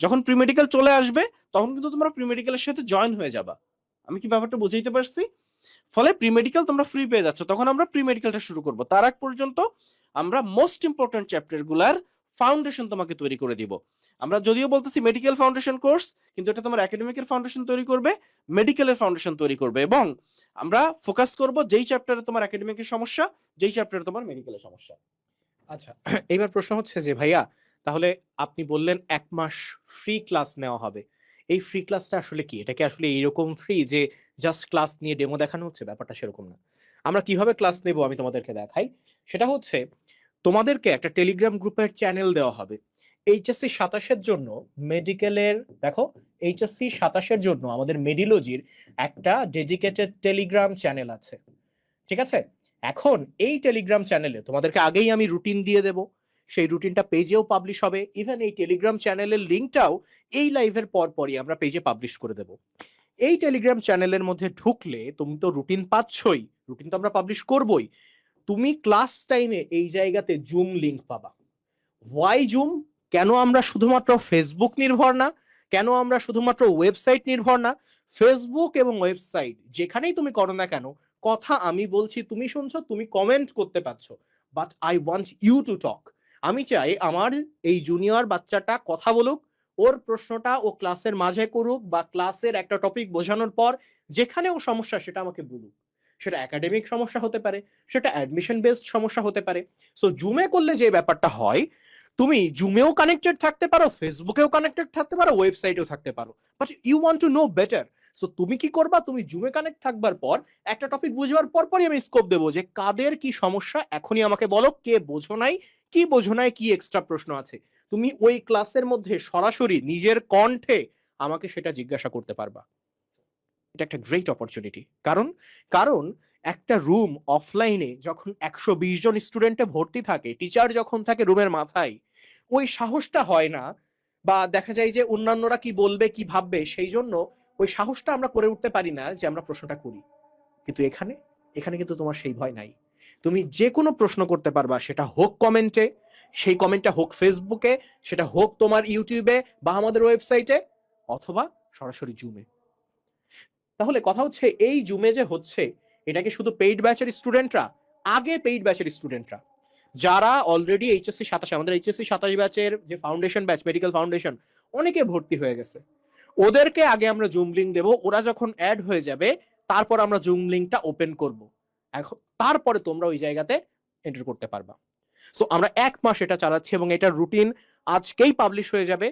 B: যখন প্রি মেডিকেল চলে আসবে তখন কিন্তু তোমরা প্রি মেডিকেলের সাথে জয়েন হয়ে যাবা। আমি কি ব্যাপারটা বুঝাইতে পারছি? ফলে প্রি মেডিকেল তোমরা ফ্রি পেয়ে যাচ্ছ, তখন আমরা প্রি মেডিকেলটা শুরু করব। তার আগ পর্যন্ত আমরা মোস্ট ইম্পর্টেন্ট চ্যাপ্টার গুলার ফাউন্ডেশন তোমাকে তৈরি করে দিব। আমরা যদিও বলতেছি মেডিকেল ফাউন্ডেশন কোর্স, কিন্তু এটা তোমার একাডেমিকের ফাউন্ডেশন তৈরি করবে, মেডিকেলের ফাউন্ডেশন তৈরি করবে, এবং আমরা ফোকাস করব যেই চ্যাপ্টারে তোমার একাডেমিকের সমস্যা, যেই চ্যাপ্টারে তোমার মেডিকেলের সমস্যা।
A: আচ্ছা, এইবার প্রশ্ন হচ্ছে যে ভাইয়া, তাহলে আপনি বললেন 1 মাস ফ্রি ক্লাস নেওয়া হবে, এই ফ্রি ক্লাসটা আসলে কি? এটা কি আসলে এইরকম ফ্রি যে জাস্ট ক্লাস নিয়ে ডেমো দেখানো হচ্ছে? ব্যাপারটা সেরকম না। আমরা কিভাবে ক্লাস নেব আমি তোমাদেরকে দেখাই। সেটা হচ্ছে তোমাদেরকে একটা টেলিগ্রাম গ্রুপের চ্যানেল দেওয়া হবে। এইচএসসি ২৭ এর জন্য মেডিকেলের দেখো, এইচএসসি ২৭ এর জন্য আমাদের মেডিলজির একটা ডেডিকেটেড টেলিগ্রাম চ্যানেল আছে। ঠিক আছে? এখন এই টেলিগ্রাম চ্যানেলে তোমাদেরকে আগেই আমি রুটিন দিয়ে দেব। সেই রুটিনটা পেজেও পাবলিশ হবে। ইভেন এই টেলিগ্রাম চ্যানেলের লিংকটাও এই লাইভের পরপরই আমরা পেজে পাবলিশ করে দেব। এই টেলিগ্রাম চ্যানেলের মধ্যে ঢুকলে তুমি তো রুটিন পাচ্ছই, রুটিন তো আমরা পাবলিশ করবই। তুমি ক্লাস টাইমে এই জায়গাতে জুম লিংক পাবা। Why zoom? কেন আমরা শুধুমাত্র ফেসবুক নির্ভর না, কেন আমরা শুধুমাত্র ওয়েবসাইট নির্ভর না? ফেসবুক এবং ওয়েবসাইট যেখানেই তুমি করো না কেন, কথা আমি বলছি, তুমি শুনছো, তুমি কমেন্ট করতে পারছো, but I want you to talk. আমি চাই আমার এই জুনিয়র বাচ্চাটা কথা বলুক, ওর প্রশ্নটা ও ক্লাসের মাঝে করুক, বা ক্লাসের একটা টপিক বোঝানোর পর যেখানেও সমস্যা সেটা আমাকে বলুক। সেটা একাডেমিক সমস্যা হতে পারে, সেটা অ্যাডমিশন বেসড সমস্যা হতে পারে। সো জুমে করলে যে ব্যাপারটা হয়, তুমি জুমেও কানেক্টেড থাকতে পারো, ফেসবুকেও কানেক্টেড থাকতে পারো, ওয়েবসাইটেও থাকতে পারো, but you want to know better. So তুমি কি করবা, তুমি জুমে কানেক্ট থাকবার পর একটা টপিক বুঝবার পরপরই আমি স্কোপ দেবো যে কাদের কি সমস্যা এখনই আমাকে বলো, কে বোঝো নাই, কি এক্সট্রা প্রশ্ন আছে। তুমি ওই ক্লাসের মধ্যে সরাসরি নিজের কণ্ঠে আমাকে সেটা জিজ্ঞাসা করতে পারবা। এটা একটা গ্রেট অপরচুনিটি। কারণ কারণ একটা রুম অফলাইনে যখন ১২০ জন স্টুডেন্টে ভর্তি থাকে, টিচার যখন থাকে রুমের মাথায়, ওই সাহসটা হয় না, বা দেখা যায় যে অন্যান্যরা কি বলবে কি ভাববে, সেই জন্য ওই সাহসটা আমরা করে উঠতে পারি না যে আমরা প্রশ্নটা করি। কিন্তু এখানে এখানে কিন্তু তোমার সেই ভয় নাই। তুমি যে কোনো প্রশ্ন করতে পারবা, সেটা হোক কমেন্টে, সেই কমেন্টটা হোক ফেসবুকে, সেটা হোক তোমার ইউটিউবে বা আমাদের ওয়েবসাইটে, অথবা সরাসরি জুমে। তাহলে কথা হচ্ছে এই জুমে যে হচ্ছে, এটাকে শুধু পেইড ব্যাচের স্টুডেন্টরা, আগে পেইড ব্যাচের স্টুডেন্টরা যারা অলরেডি এইচএসসি ২৭, আমাদের এইচএসসি ২৭ ব্যাচের যে ফাউন্ডেশন ব্যাচ, মেডিকেল ফাউন্ডেশন, অনেকে ভর্তি হয়ে গেছে, ওদেরকে আগে আমরা জুম লিংক দেব। ওরা যখন অ্যাড হয়ে যাবে তারপর আমরা জুম লিংকটা ওপেন করব। এখন তারপরে তোমরা ওই জায়গাতে এন্টার করতে পারবা। সো আমরা ১ মাস এটা চালাচ্ছি এবং এটার রুটিন আজকেই পাবলিশ হয়ে যাবে।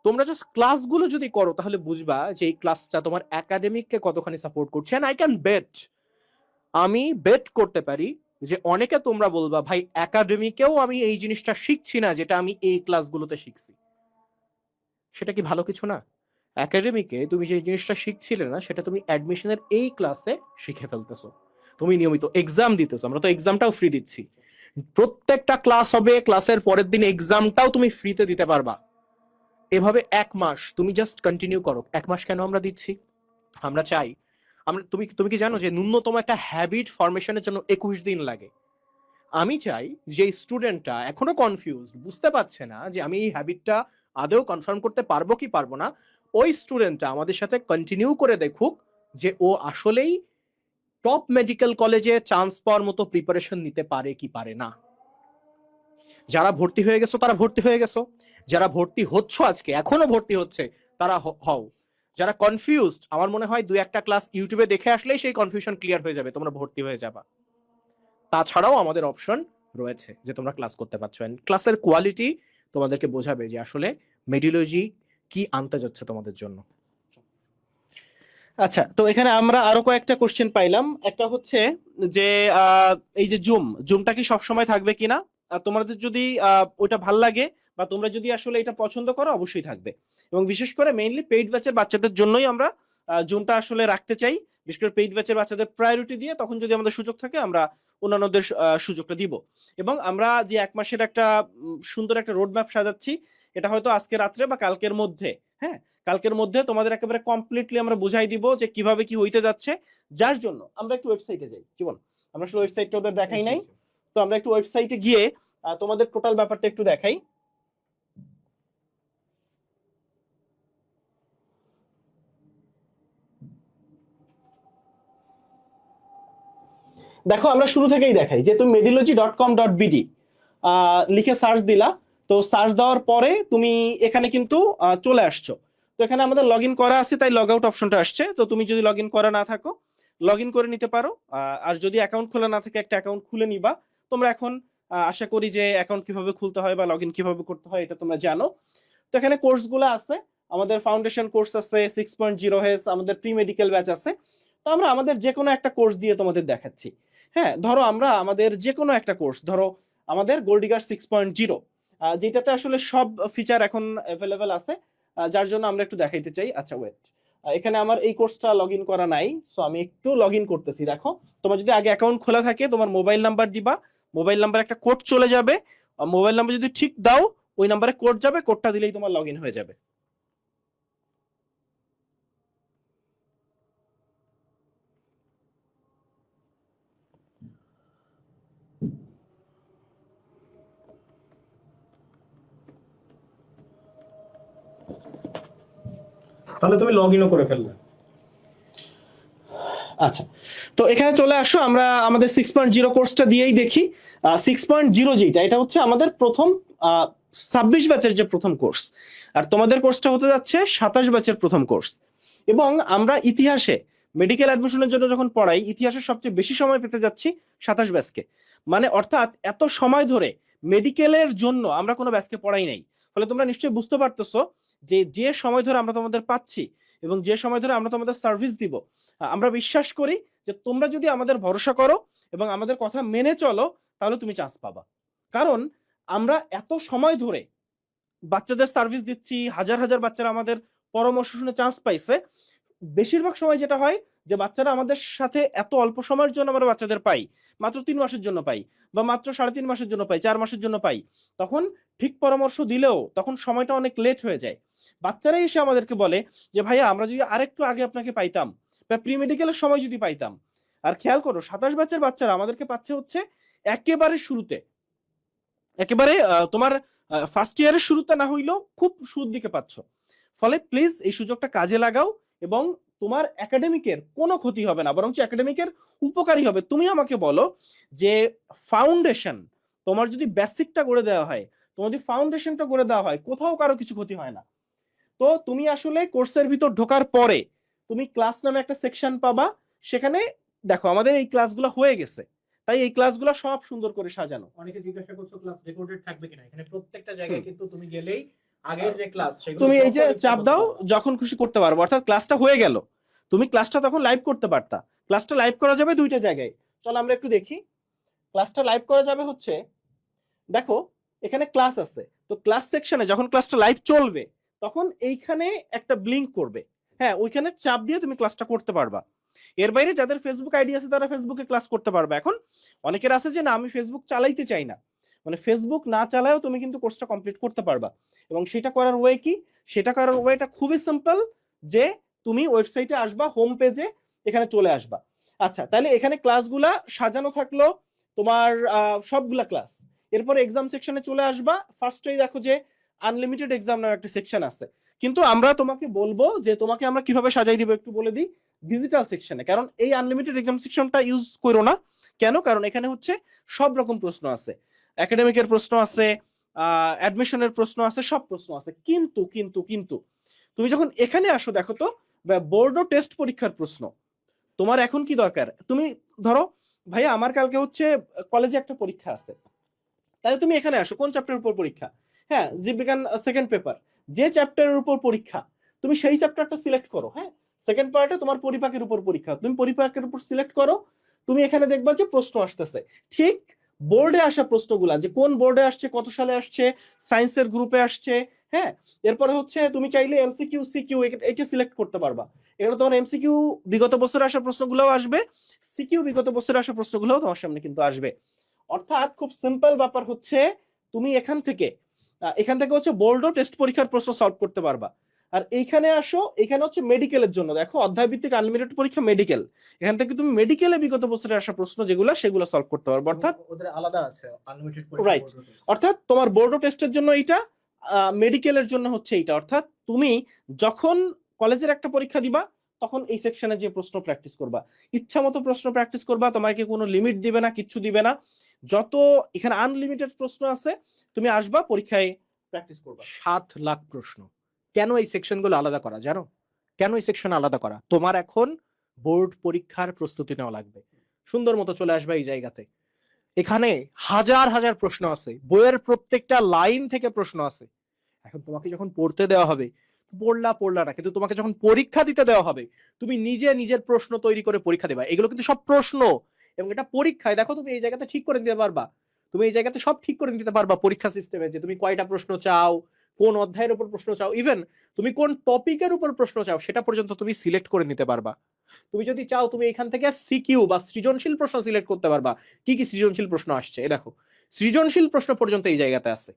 A: তোমরা জাস্ট ক্লাসগুলো যদি করো তাহলে বুঝবা যে এই ক্লাসটা তোমার একাডেমিককে কতখানি সাপোর্ট করছে। এন্ড আই ক্যান বেট, আমি বেট করতে পারি যে অনেকে তোমরা বলবা ভাই একাডেমিকেও আমি এই জিনিসটা শিখছি না যেটা আমি এই ক্লাসগুলোতে শিখছি। সেটা কি ভালো কিছু না? একাডেমিকে তুমি যে জিনিসটা শিখছিলে না সেটা তুমি অ্যাডমিশনের এই ক্লাসে শিখে ফেলতেছো। তুমি নিয়মিত এক্সাম দিতেছো, আমরা তো এক্সামটাও ফ্রি দিচ্ছি। প্রত্যেকটা ক্লাস হবে, ক্লাসের পরের দিন এক্সামটাও তুমি ফ্রিতে দিতে পারবা। এভাবে ১ মাস তুমি জাস্ট কন্টিনিউ করো। ১ মাস কেন আমরা দিচ্ছি? আমরা চাই, তুমি তুমি কি জানো যে ন্যূনতম একটা হ্যাবিট ফরমেশনের জন্য ২১ দিন লাগে। আমি চাই যে স্টুডেন্টটা এখনো কনফিউজড, বুঝতে পারছে না যে আমি এই হ্যাবিটটা আদৌ কনফার্ম করতে পারবো কি পারবো না, ওই স্টুডেন্টটা আমাদের সাথে কন্টিনিউ করে দেখুক যে ও আসলেই টপ মেডিকেল কলেজে চান্স পাওয়ার মতো প্রিপারেশন নিতে পারে কি পারে না। যারা ভর্তি হয়ে গেছো তারা ভর্তি হয়ে গেছো, যারা ভর্তি হচ্ছ আজকে এখনো ভর্তি হচ্ছে তারা হও। যারা কনফিউজড, আমার মনে হয় ২-১টা ক্লাস ইউটিউবে দেখে আসলেই সেই কনফিউশন ক্লিয়ার হয়ে যাবে, তোমরা ভর্তি হয়ে যাবা। তাছাড়াও আমাদের অপশন রয়েছে যে তোমরা ক্লাস করতে পারছো, এন্ড ক্লাসের কোয়ালিটি তোমাদেরকে বোঝাবে যে আসলে মেডিওলজি কি আনতে যাচ্ছে তোমাদের জন্য।
B: আচ্ছা, তো এখানে আমরা আরো কয়েকটা কোশ্চেন পাইলাম। একটা হচ্ছে যে এই যে জুমটা কি সবসময় থাকবে কিনা, তোমাদের যদি ওইটা ভাল লাগে বা তোমরা যদি আসলে এটা পছন্দ করো অবশ্যই থাকবে। এবং বিশেষ করে মেইনলি পেইড ব্যাচের বাচ্চাদের জন্যই আমরা জুমটা আসলে রাখতে চাই। বিশেষ করে পেইড ব্যাচের বাচ্চাদের প্রায়োরিটি দিয়ে, তখন যদি আমাদের সুযোগ থাকে আমরা অন্যান্যদের সুযোগটা দিব। এবং আমরা যে ১ মাসের একটা সুন্দর একটা রোড ম্যাপ সাজাচ্ছি, এটা হয়তো আজকে রাত্রে বা কালকের মধ্যে, হ্যাঁ, কালকের মধ্যে তোমাদের একেবারে কমপ্লিটলি আমরা বুঝাই দিব যে কিভাবে কি হইতে যাচ্ছে। যার জন্য আমরা একটু ওয়েবসাইটে যাই। জীবন, আমরা আসলে ওয়েবসাইটটা ওদের দেখাই নাই, তো আমরা একটু ওয়েবসাইটে গিয়ে তোমাদের টোটাল ব্যাপারটা একটু দেখাই। দেখো, আমরা শুরু থেকেই দেখাই যে তুমি medilogy.com.bd লিখে সার্চ দিলা, তো সার্চ দেওয়ার পরে তুমি এখানে কিন্তু চলে আসছো। তো এখানে আমাদের লগ ইন করা আছে তাই লগ আউট অপশনটা আসছে। তো তুমি যদি লগ ইন করা না থাকো লগ ইন করে নিতে পারো, আর যদি অ্যাকাউন্ট খোলা না থাকে একটা অ্যাকাউন্ট খুলে নিবা। তোমরা এখন আশা করি যে অ্যাকাউন্ট কিভাবে খুলতে হয় বা লগ ইন কিভাবে করতে হয় এটা তোমরা জানো। তো এখানে কোর্সগুলো আছে, আমাদের ফাউন্ডেশন কোর্স আছে, 6.0 হেস, আমাদের প্রি মেডিকেল ব্যাচ আছে। তো আমরা আমাদের যে কোনো একটা কোর্স দিয়ে তোমাদের দেখাচ্ছি। হ্যাঁ, ধরো আমরা আমাদের যে কোনো একটা কোর্স, ধরো আমাদের গোল্ডিগার 6.0, যেটাতে আসলে সব ফিচার এখন অ্যাভেলেবেল আছে, যার জন্য আমরা একটু দেখাইতে চাই। আচ্ছা ওয়েট, এখানে আমার এই কোর্সটা লগ ইন করা নাই, সো আমি একটু লগ ইন করতেছি। দেখো, তোমার যদি আগে অ্যাকাউন্ট খোলা থাকে, তোমার মোবাইল নাম্বার দিবা, মোবাইল নাম্বার একটা কোড চলে যাবে, মোবাইল নাম্বার যদি ঠিক দাও ওই নাম্বারে কোড যাবে, কোডটা দিলেই তোমার লগ ইন হয়ে যাবে। তাহলে তুমি লগ ইনও করে ফেললে। আচ্ছা, তো এখানে চলে আসো, আমরা আমাদের 6.0 কোর্সটা দিয়েই দেখি। 6.0 যেটা, এটা হচ্ছে আমাদের প্রথম 26 ব্যাচের যে প্রথম কোর্স, আর তোমাদের কোর্সটা হতে যাচ্ছে 27 ব্যাচের প্রথম কোর্স। এবং আমরা ইতিহাসে মেডিকেল অ্যাডমিশনের জন্য যখন পড়াই, ইতিহাসে সবচেয়ে বেশি সময় পেতে যাচ্ছি 27 ব্যাচকে। মানে অর্থাৎ এত সময় ধরে মেডিকেলের জন্য আমরা কোনো ব্যাচকে পড়াই নাই। ফলে তোমরা নিশ্চয়ই বুঝতে পারতেছো যে যে সময় ধরে আমরা তোমাদের পাচ্ছি এবং যে সময় ধরে আমরা তোমাদের সার্ভিস দিব, আমরা বিশ্বাস করি যে তোমরা যদি আমাদের ভরসা করো এবং আমাদের কথা মেনে চলো, তাহলে তুমি চান্স পাবা। কারণ আমরা এত সময় ধরে বাচ্চাদের সার্ভিস দিচ্ছি, হাজার হাজার বাচ্চারা আমাদের পরামর্শ শুনে চান্স পাইছে। বেশিরভাগ সময় যেটা হয় যে বাচ্চারা আমাদের সাথে এত অল্প সময়ের জন্য আমরা বাচ্চাদের পাই, মাত্র 3 মাসের জন্য পাই, বা মাত্র 3.5 মাসের জন্য পাই, 4 মাসের জন্য পাই, তখন ঠিক পরামর্শ দিলেও তখন সময়টা অনেক লেট হয়ে যায়। বাচ্চারাই এসে আমাদেরকে বলে যে ভাইয়া আমরা যদি আরেকটু আগে আপনাকে পাইতাম, বা প্রি মেডিকেলের সময় যদি পাইতাম। আর খেয়াল করো, 27 ব্যাচের বাচ্চারা আমাদেরকে পাচ্ছে হচ্ছে একেবারে শুরুতে, একেবারে তোমার ফার্স্ট ইয়ারের শুরুতে না হইলেও খুব শুরুর দিকে পাচ্ছ। ফলে প্লিজ এই সুযোগটা কাজে লাগাও, এবং তোমার একাডেমিকের কোনো ক্ষতি হবে না, বরঞ্চ একাডেমিকের উপকারী হবে। তুমি আমাকে বলো যে ফাউন্ডেশন, তোমার যদি বেসিকটা করে দেওয়া হয়, তোমার যদি ফাউন্ডেশনটা করে দেওয়া হয়, কোথাও কারো কিছু ক্ষতি হয় না। তো তুমি আসলে কোর্সের ভিতর ঢোকার পরে তুমি ক্লাস নামে একটা সেকশন পাবা, সেখানে দেখো আমাদের এই ক্লাসগুলো হয়ে গেছে, তাই এই ক্লাসগুলো সব সুন্দর করে সাজানো।
A: অনেকে জিজ্ঞাসা করছো ক্লাস রেকর্ডেড থাকবে কিনা, এখানে প্রত্যেকটা জায়গায় কিন্তু তুমি গেলেই আগের যে ক্লাস সেগুলো
B: তুমি এই যে
A: যখন ইচ্ছা
B: চাপ
A: করতে
B: দাও
A: পারবা।
B: যখন খুশি করতে পারবো, অর্থাৎ ক্লাসটা হয়ে গেল, তুমি ক্লাসটা তখন লাইভ করতে পারতা। ক্লাসটা লাইভ করা যাবে দুইটা জায়গায়, চলো আমরা একটু দেখি। ক্লাসটা লাইভ করা যাবে হচ্ছে, দেখো এখানে ক্লাস আছে, তো ক্লাস সেকশনে যখন ক্লাসটা লাইভ চলবে তখন এইখানে একটা ব্লিঙ্ক করবে, হ্যাঁ ওইখানে চাপ দিয়ে তুমি ক্লাসটা করতে পারবা। এর বাইরে যাদের ফেসবুক আইডি আছে তারা ফেসবুকে ক্লাস করতে পারবে। এখন অনেকের আছে যে না আমি ফেসবুক চালাইতে চাই না, মানে ফেসবুক না চালায়ও তুমি কিন্তু কোর্সটা কমপ্লিট করতে পারবা। এবং সেটা করার ওয়ে কি? সেটা করার ওয়েটা খুবই সিম্পল, যে তুমি ওয়েবসাইটে আসবা, হোম পেজে এখানে চলে আসবা। আচ্ছা, তাহলে এখানে ক্লাসগুলা সাজানো থাকলো, তোমার সবগুলা ক্লাস। এরপর এক্সাম সেকশনে চলে আসবা, ফার্স্টেই দেখো যে আনলিমিটেড এক্সাম নামে একটা সেকশন আছে। কিন্তু আমরা তোমাকে বলবো যে তোমাকে আমরা কিভাবে সাজাই দিব একটু বলে দিই, ডিজিটাল সেকশনে। কারণ এই আনলিমিটেড এক্সাম সেকশনটা ইউজ করো না। কেন? কারণ এখানে হচ্ছে সব রকম প্রশ্ন আছে, একাডেমিকের প্রশ্ন আছে, অ্যাডমিশনের প্রশ্ন আছে, সব প্রশ্ন আছে। কিন্তু কিন্তু কিন্তু তুমি যখন এখানে আসো, দেখো তো বোর্ড ও টেস্ট পরীক্ষার প্রশ্ন। তোমার এখন কি দরকার? তুমি ধরো ভাইয়া আমার কালকে হচ্ছে কলেজে একটা পরীক্ষা আছে, তাহলে তুমি এখানে আসো। কোন চ্যাপ্টারের উপর পরীক্ষা? হ্যাঁ, জীববিজ্ঞান সেকেন্ড পেপার। যে চ্যাপ্টারের উপর পরীক্ষা তুমি সেই চ্যাপ্টারটা সিলেক্ট করো। হ্যাঁ, সেকেন্ড পার্টে তোমার পরিপাকের উপর পরীক্ষা, তুমি পরিপাকের উপর সিলেক্ট করো। তুমি এখানে দেখবা যে প্রশ্ন আসতেছে ঠিক বোর্ডে আসা প্রশ্নগুলা, যে কোন বোর্ডে আসছে, কত সালে আসছে, সায়েন্সের গ্রুপে আসছে। হ্যাঁ, এরপরে হচ্ছে তুমি চাইলে এমসিকিউ সিকিউ এটা সিলেক্ট করতে পারবা। এখানে তোমার এমসিকিউ বিগত বছরে আসা প্রশ্নগুলোও আসবে, সিকিউ বিগত বছরে আসা প্রশ্নগুলোও তোমার সামনে কিন্তু আসবে। অর্থাৎ খুব সিম্পল ব্যাপার হচ্ছে, তুমি এখান থেকে হচ্ছে বোর্ড ও টেস্ট পরীক্ষার প্রশ্ন সলভ করতে পারবা। আর এইখানে আসো, এখানে হচ্ছে মেডিকেলের জন্য, দেখো অধ্যায় ভিত্তিক আনলিমিটেড পরীক্ষা মেডিকেল, এখান থেকে তুমি মেডিকেলে বিগত বছরে আসা প্রশ্ন যেগুলো সেগুলো সলভ করতে পারবে। অর্থাৎ
A: ওদের আলাদা আছে আনলিমিটেড পরীক্ষা,
B: রাইট, অর্থাৎ তোমার বোর্ড ও টেস্টের জন্য এইটা, মেডিকেলের জন্য হচ্ছে এইটা। অর্থাৎ তুমি যখন কলেজের একটা পরীক্ষা দিবা তখন এই সেকশনে যে প্রশ্ন প্র্যাকটিস করবা, ইচ্ছা মতো প্রশ্ন প্র্যাকটিস করবা, তোমাকে কোনো লিমিট দিবে না, কিচ্ছু দিবে না। যত এখানে আনলিমিটেড প্রশ্ন আছে, তুমি আসবা পরীক্ষায় প্র্যাকটিস করবা।
A: 7 লাখ প্রশ্ন। কেন এই সেকশনগুলো আলাদা করা জানো? কেন এই সেকশন আলাদা করা? তোমার এখন বোর্ড পরীক্ষার প্রস্তুতি নেওয়া লাগবে, সুন্দর মতো চলে আসবে এই জায়গাতে। এখানে হাজার হাজার প্রশ্ন আছে, বইয়ের প্রত্যেকটা লাইন থেকে প্রশ্ন আছে। এখন তোমাকে যখন পড়তে দেওয়া হবে, পড়লা না, কিন্তু তোমাকে যখন পরীক্ষা দিতে দেওয়া হবে, তুমি নিজে নিজের প্রশ্ন তৈরি করে পরীক্ষা দেবা। এগুলো কিন্তু সব প্রশ্ন, এবং এটা পরীক্ষায় দেখো তুমি এই জায়গাতে ঠিক করে দিতে পারবা, তুমি এই জায়গাতে সব ঠিক করে দিতে পারবা পরীক্ষা সিস্টেমে, যে তুমি কয়টা প্রশ্ন চাও, কোন অধ্যায়ের উপর প্রশ্ন চাও, ইভেন তুমি কোন টপিকের উপর প্রশ্ন চাও সেটা পর্যন্ত তুমি সিলেক্ট করে নিতে পারবা। তুমি যদি চাও তুমি এখান থেকে সিকিউ বা সৃজনশীল প্রশ্ন সিলেক্ট করতে পারবা। কি কি সৃজনশীল প্রশ্ন আসছে এই দেখো, সৃজনশীল প্রশ্ন পর্যন্ত এই জায়গাতে আছে।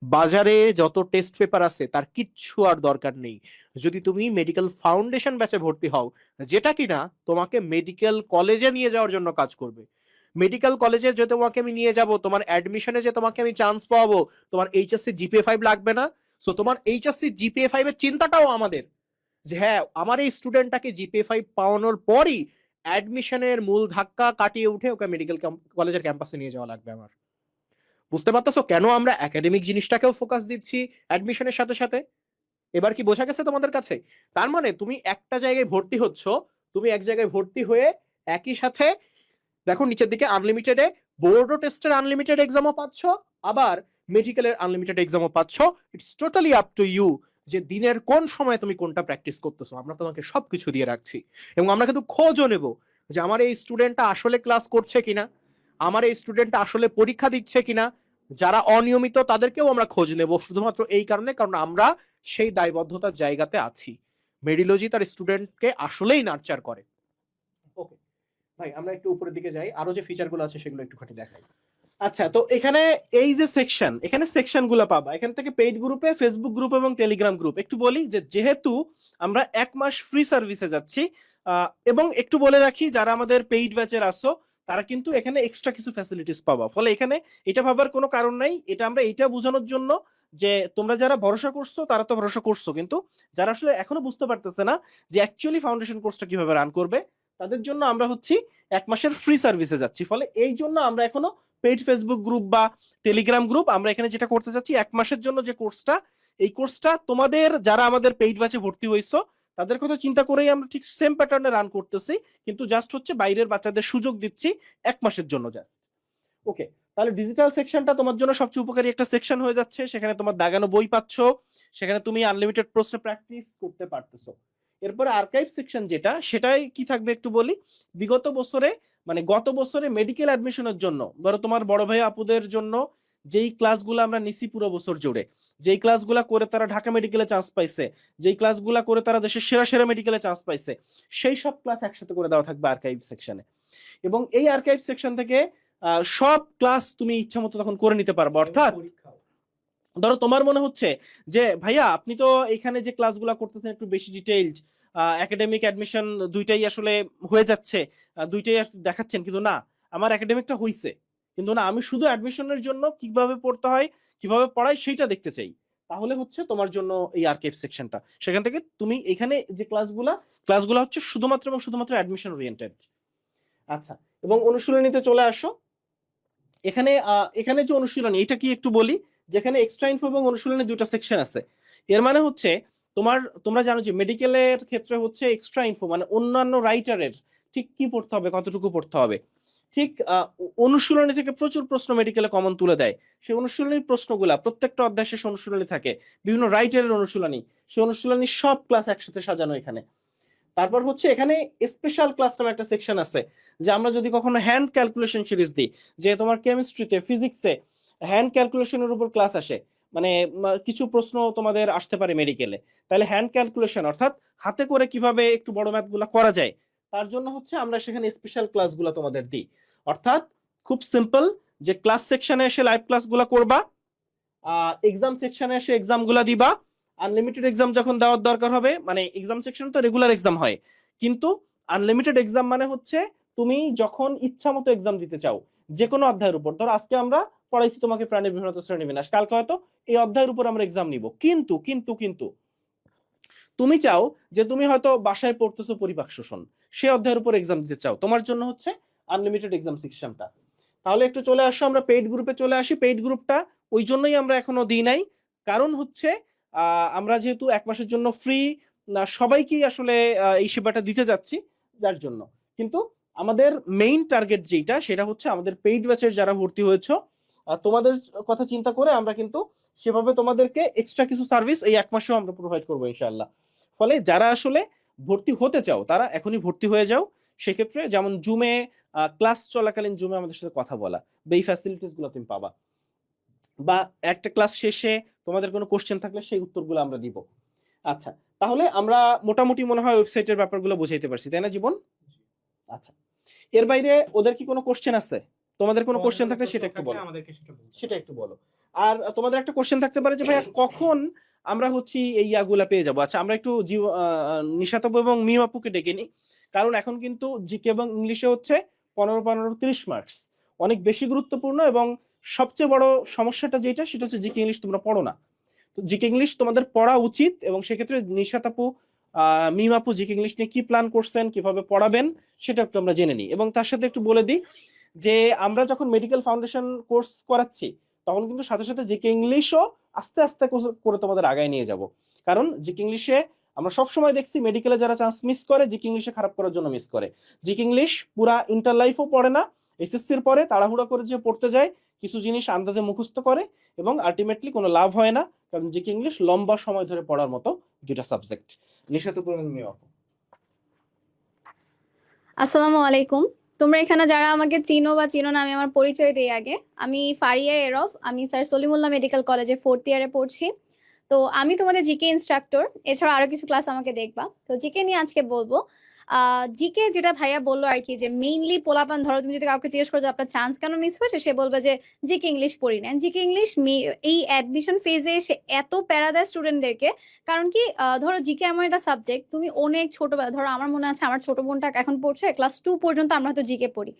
A: বাজারে যত টেস্ট পেপার আছে তার কিচ্ছু আর দরকার নেই যদি তুমি মেডিকেল ফাউন্ডেশন ব্যাচে ভর্তি হও, যেটা কিনা তোমাকে মেডিকেল কলেজে নিয়ে যাওয়ার জন্য কাজ করবে। মেডিকেল কলেজে যে তোমাকে আমি নিয়ে যাব, তোমার অ্যাডমিশনে যে তোমাকে আমি চান্স পাবো, তোমার এইচএসসি জিপিএ 5 লাগবে না। সো তোমার এইচএসসি জিপিএ 5 এর চিন্তাটাও আমাদের, যে হ্যাঁ আমার এই স্টুডেন্টটাকে জিপিএ 5 পাওয়ানোর পরই অ্যাডমিশনের মূল ধাক্কা কাটিয়ে উঠে ওকে মেডিকেল কলেজের ক্যাম্পাসে নিয়ে যাওয়া লাগবে আমার। বুঝতে পারতেছো কেন আমরা একাডেমিক জিনিসটাকেও ফোকাস দিচ্ছি অ্যাডমিশনের সাথে সাথে? এবার কি বোঝা গেছে তোমাদের কাছে? তার মানে তুমি একটা জায়গায় ভর্তি হচ্ছ, তুমি এক জায়গায় ভর্তি হয়ে একই সাথে দেখো নিচের দিকে আনলিমিটেডে বোর্ডও টেস্টের আনলিমিটেড এক্সামও পাচ্ছ, আবার মেডিকেলের আনলিমিটেড এক্সামও পাচ্ছ। It's totally up to you যে দিনের কোন সময় তুমি কোনটা প্র্যাকটিস করতেছো। আমরা তোমাকে সবকিছু দিয়ে রাখছি এবং আমরা কিন্তু খোঁজও নেব যে আমার এই স্টুডেন্টটা আসলে ক্লাস করছে কিনা, আমার এই স্টুডেন্টটা আসলে পরীক্ষা দিচ্ছে কিনা। যারা অনিয়মিত তাদেরকেও আমরা খোঁজ নেব, শুধুমাত্র এই কারণে কারণ আমরা সেই দায়বদ্ধতার জায়গাতে আছি। মেডিলজি তার স্টুডেন্টকে আসলেই নার্চার করে। ওকে ভাই, আমরা একটু উপরের দিকে যাই, আরো যে ফিচার গুলো আছে সেগুলো একটুখানি দেখাই।
B: আচ্ছা, তো এখানে এই যে সেকশন, এখানে সেকশন গুলো পাবা এখান থেকে পেইড গ্রুপে, ফেসবুক গ্রুপ এবং টেলিগ্রাম গ্রুপ। একটু বলি যে যেহেতু আমরা 1 মাস ফ্রি সার্ভিসে যাচ্ছি, এবং একটু বলে রাখি যারা আমাদের পেইড ব্যাচের আসো তারা কিন্তু এখানে এক্সট্রা কিছু ফ্যাসিলিটিস পাবা। ফলে এখানে এটা ভাবার কোনো কারণ নাই, এটা আমরা এইটা বোঝানোর জন্য যে তোমরা যারা ভরসা করছো তারা তো ভরসা করছো, কিন্তু যারা আসলে এখনো বুঝতে পারতেছে না যে অ্যাকচুয়ালি ফাউন্ডেশন কোর্সটা কিভাবে রান করবে, তাদের জন্য আমরা হচ্ছি 1 মাসের ফ্রি সার্ভিসে যাচ্ছি। ফলে এই জন্য আমরা এখনো পেইড ফেসবুক গ্রুপ বা টেলিগ্রাম গ্রুপ, আমরা এখানে যেটা করতে চাচ্ছি 1 মাসের জন্য যে কোর্সটা, এই কোর্সটা তোমাদের যারা আমাদের পেইড ব্যাচে ভর্তি হইছো তাদের কথা চিন্তা করেই আমরা ঠিক সেম প্যাটার্নে রান করতেছি, কিন্তু জাস্ট হচ্ছে বাইরের বাচ্চাদের সুযোগ দিচ্ছি 1 মাসের জন্য জাস্ট। ওকে, তাহলে ডিজিটাল সেকশনটা তোমার জন্য সবচেয়ে উপকারী একটা সেকশন হয়ে যাচ্ছে। সেখানে তোমার দাগানো বই পাচ্ছ, সেখানে তুমি আনলিমিটেড প্রশ্ন প্র্যাকটিস করতে পারতেছো। এরপরে আর্কাইভ সেকশন যেটা, সেটাই কি থাকবে একটু বলি। বিগত বছরে মানে গত বছরে মেডিকেল অ্যাডমিশনের জন্য, ধরো তোমার বড় ভাই আপুদের জন্য যেই ক্লাসগুলো আমরা নিছি পুরো বছর জুড়ে, যেই ক্লাসগুলা করে তারা ঢাকা মেডিকেলে চান্স পাইছে, যেই ক্লাসগুলা করে তারা দেশের সেরা সেরা মেডিকেলে চান্স পাইছে, সেই সব ক্লাস একসাথে করে দেওয়া থাকবে আর্কাইভ সেকশনে। এবং এই আর্কাইভ সেকশন থেকে সব ক্লাস তুমি ইচ্ছা মতো তখন করে নিতে পারবে। অর্থাৎ ধরো তোমার মনে হচ্ছে যে ভাইয়া আপনি তো এখানে যে ক্লাসগুলো করতেছেন একটু বেশি ডিটেইলড, একাডেমিক অ্যাডমিশন দুইটাই আসলে হয়ে যাচ্ছে, দুইটাই দেখাচ্ছেন, কিন্তু না আমার একাডেমিকটা হইছে, কিন্তু না আমি শুধু অ্যাডমিশনের জন্য কিভাবে পড়তে হয় কিভাবে পড়াই সেইটা দেখতে চাই, তাহলে হচ্ছে তোমার জন্য এই আর্কাইভ সেকশনটা। সেখান থেকে তুমি এখানে যে ক্লাসগুলো হচ্ছে শুধুমাত্র এবং শুধুমাত্র অ্যাডমিশন ওরিয়েন্টেড। আচ্ছা, এবং অনুশীলনীতে চলে আসো। এখানে যে অনুশীলনী এটা কি একটু বলি, যেখানে এক্সট্রা ইনফো এবং অনুশীলনী দুটো সেকশন আছে। এর মানে হচ্ছে তোমরা জানো যে মেডিকেলের ক্ষেত্রে হচ্ছে এক্সট্রা ইনফো মানে অন্যান্য রাইটারের ঠিক কি পড়তে হবে কতটুকু পড়তে হবে, ঠিক অনুশীলনী থেকে প্রচুর প্রশ্ন মেডিকেলে কমন তুলে দেয়। সেই অনুশীলনীর প্রশ্নগুলা প্রত্যেকটা অধ্যায় শেষে অনুশীলনী থাকে, বিভিন্ন রাইটারের অনুশীলনী, সেই অনুশীলনী সব ক্লাস একসাথে সাজানো এখানে। তারপর হচ্ছে এখানে স্পেশাল ক্লাস নামে একটা সেকশন আছে, যে আমরা যদি কখনো হ্যান্ড ক্যালকুলেশন সিরিজ দিই, যে তোমার কেমিস্ট্রিতে ফিজিক্সে হ্যান্ড ক্যালকুলেশনের উপর ক্লাস আসে, মানে কিছু প্রশ্ন তোমাদের আসতে পারে মেডিকেলে, তাহলে হ্যান্ড ক্যালকুলেশন অর্থাৎ হাতে করে কিভাবে একটু বড় ম্যাথগুলো করা যায়, তার জন্য হচ্ছে আমরা সেখানে স্পেশাল ক্লাসগুলো তোমাদের দিই। অর্থাৎ খুব সিম্পল, যে ক্লাস সেকশনে এসে লাইভ ক্লাসগুলো করবা, এক্সাম সেকশনে এসে এক্সামগুলো দিবা, আনলিমিটেড এক্সাম যখন দেওয়ার দরকার হবে, মানে এক্সাম সেকশন তো রেগুলার এক্সাম হয়, কিন্তু আনলিমিটেড এক্সাম মানে হচ্ছে তুমি যখন ইচ্ছা মতো এক্সাম দিতে চাও যে কোনো অধ্যায়ের উপর। ধরো আজকে আমরা পড়াইছি তোমাকে প্রাণীর বিভিন্ন শ্রেণী বিন্যাস, কালকে হয়তো এই অধ্যায়ের উপর আমরা এক্সাম নিব, কিন্তু কিন্তু কিন্তু তুমি চাও যে তুমি হয়তো বাসায় পড়তেছো পরিপাক শোষণ, সেই অধ্যায়ের উপর এক্সাম দিতে চাও, তোমার জন্য হচ্ছে আনলিমিটেড এক্সাম সেকশনটা। তাহলে একটু চলে আসো, আমরা পেইড গ্রুপে চলে আসি। পেইড গ্রুপটা ওই জন্যই আমরা এখনো দিই নাই, কারণ হচ্ছে আমরা যেহেতু 1 মাসের জন্য ফ্রি সবাইকেই আসলে এই সেবাটা দিতে যাচ্ছি, যার জন্য। কিন্তু আমাদের মেইন টার্গেট যেটা, সেটা হচ্ছে আমাদের পেইড ব্যাচের যারা ভর্তি হয়েছে তোমাদের কথা চিন্তা করে আমরা কিন্তু সেভাবে তোমাদেরকে এক্সট্রা কিছু সার্ভিস এই 1 মাসেও আমরা প্রোভাইড করবো ইনশাআল্লাহ। ফলে যারা আসলে ভর্তি হতে চাও তারা এখনই ভর্তি হয়ে যাও, সেক্ষেত্রে যেমন জুমে ক্লাস চলাকালীন জুমে আমাদের সাথে কথা বলা বা এই ফ্যাসিলিটিস গুলো তুমি পাবা, বা একটা ক্লাস শেষে তোমাদের কোনো কোশ্চেন থাকলে সেই উত্তরগুলো আমরা দিব। আচ্ছা, তাহলে আমরা মোটামুটি মনে হয় ওয়েবসাইটের ব্যাপারগুলো বুঝাইতে পারছি, তাই না জীবন? আচ্ছা, এর বাইরে ওদের কি কোনো কোশ্চেন আছে? তোমাদের কোনো কোশ্চেন থাকলে সেটা একটু বলো, সেটা একটু বলো। আর তোমাদের একটা কোশ্চেন থাকতে পারে যে ভাইয়া কখন আমরা হচ্ছে এই ইয়াগুলা পেয়ে যাবো। আচ্ছা, আমরা একটু নিশাতব এবং মিম আপুকে ডেকে নিই, কারণ এখন কিন্তু জিকে এবং ইংলিশে হচ্ছে 15-15-30 মার্কস, অনেক বেশি গুরুত্বপূর্ণ। এবং সবচেয়ে বড় সমস্যাটা যেটা, সেটা হচ্ছে জিকে ইংলিশ তোমরা পড়ো না। তো জিকে ইংলিশ তোমাদের পড়া উচিত, এবং সেক্ষেত্রে নিশাত আপু মিম আপু জিকে ইংলিশ নিয়ে কি প্ল্যান করছেন, কিভাবে পড়াবেন সেটা একটু আমরা জেনে নিই। এবং তার সাথে একটু বলে দিই যে আমরা যখন মেডিকেল ফাউন্ডেশন কোর্স করাচ্ছি, তখন কিন্তু সাথে সাথে জিকে ইংলিশও আস্তে আস্তে করে তোমাদের আগায় নিয়ে যাব। কারণ জিকে ইংলিশে আমরা সবসময় দেখছি মেডিকেলে যারা চান্স মিস করে, জিকে ইংলিশে খারাপ করার জন্য মিস করে। জিকে ইংলিশ পুরা ইন্টার লাইফও পড়ে না, এসএসসির পরে তাড়াহুড়া করে যে পড়তে যায়, কিছু জিনিস আন্দাজে মুখস্থ করে, এবং আলটিমেটলি কোনো লাভ হয় না, কারণ জিকে ইংলিশ লম্বা সময় ধরে পড়ার মতো দুটা সাবজেক্ট। নিশাত আপু।
C: আসসালামু আলাইকুম। তোমরা এখানে যারা আমাকে চিনো বা চিনো না, আমি আমার পরিচয় দিই আগে। আমি ফারিয়া এরব, আমি স্যার সলিমুল্লাহ মেডিকেল কলেজে 4th ইয়ারে পড়ছি। তো আমি তোমাদের জিকে ইনস্ট্রাক্টর, এছাড়া আরো কিছু ক্লাস আমাকে দেখবা। তো জিকে নিয়ে আজকে বলবো। জিকে যেটা ভাইয়া বললো আর কি, যে মেইনলি পোলাপান, ধরো তুমি যদি কাউকে জিজ্ঞেস করো যে আপনার চান্স কেন মিস হয়েছে, সে বলবে যে জিকে ইংলিশ পড়ি না। জিকে ইংলিশ এই অ্যাডমিশন ফেজে এসে এত প্যারা দেয় স্টুডেন্টদেরকে। কারণ কি, ধরো জিকে এমন একটা সাবজেক্ট, তুমি অনেক ছোটবেলা, ধরো আমার মনে আছে আমার ছোট বোনটা এখন পড়ছে ক্লাস 2 পর্যন্ত, আমরা হয়তো জিকে পড়ি।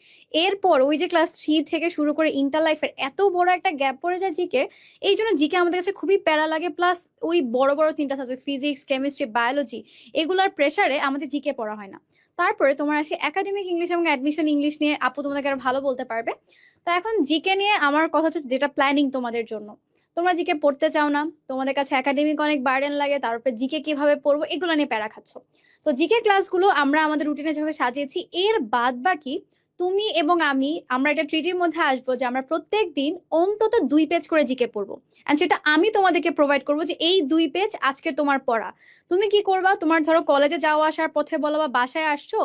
C: এরপর ওই যে ক্লাস 3 থেকে শুরু করে ইন্টার লাইফের এত বড় একটা গ্যাপ পড়ে যায় জিকে। এই জন্য জিকে আমাদের কাছে খুবই প্যারা লাগে। প্লাস ওই বড় বড় 3টা সাবজেক্ট, ফিজিক্স, কেমিস্ট্রি, বায়োলজি, এগুলার প্রেসারে আমাদের জিকে পড়া হয় না। তারপরে তোমার আসে একাডেমিক ইংলিশ এবং অ্যাডমিশন ইংলিশ নিয়ে, আপু তোমাদেরকে আরো ভালো বলতে পারবে। তো এখন জিকে নিয়ে আমার কথা হচ্ছে, যেটা প্ল্যানিং তোমাদের জন্য, তোমরা জিকে পড়তে চাও না, তোমাদের কাছে একাডেমিক অনেক বার্ডেন লাগে, তার উপরে জিকে কিভাবে পড়বো এগুলো নিয়ে প্যারা খাচ্ছ। তো জিকে ক্লাসগুলো আমরা আমাদের রুটিনে যেভাবে সাজিয়েছি, এর বাদ বাকি তুমি এবং আমরা এটা ট্রিটির মধ্যে আসবো যে আমরা প্রত্যেক দিন অন্তত 2 পেজ করে জিকে পড়বো। এন্ড সেটা আমি তোমাদেরকে প্রোভাইড করবো যে এই 2 পেজ আজকে তোমার পড়া। তুমি কি করবা, তোমার ধরো কলেজে যাওয়া আসার পথে বলো, বা বাসায় আসছো,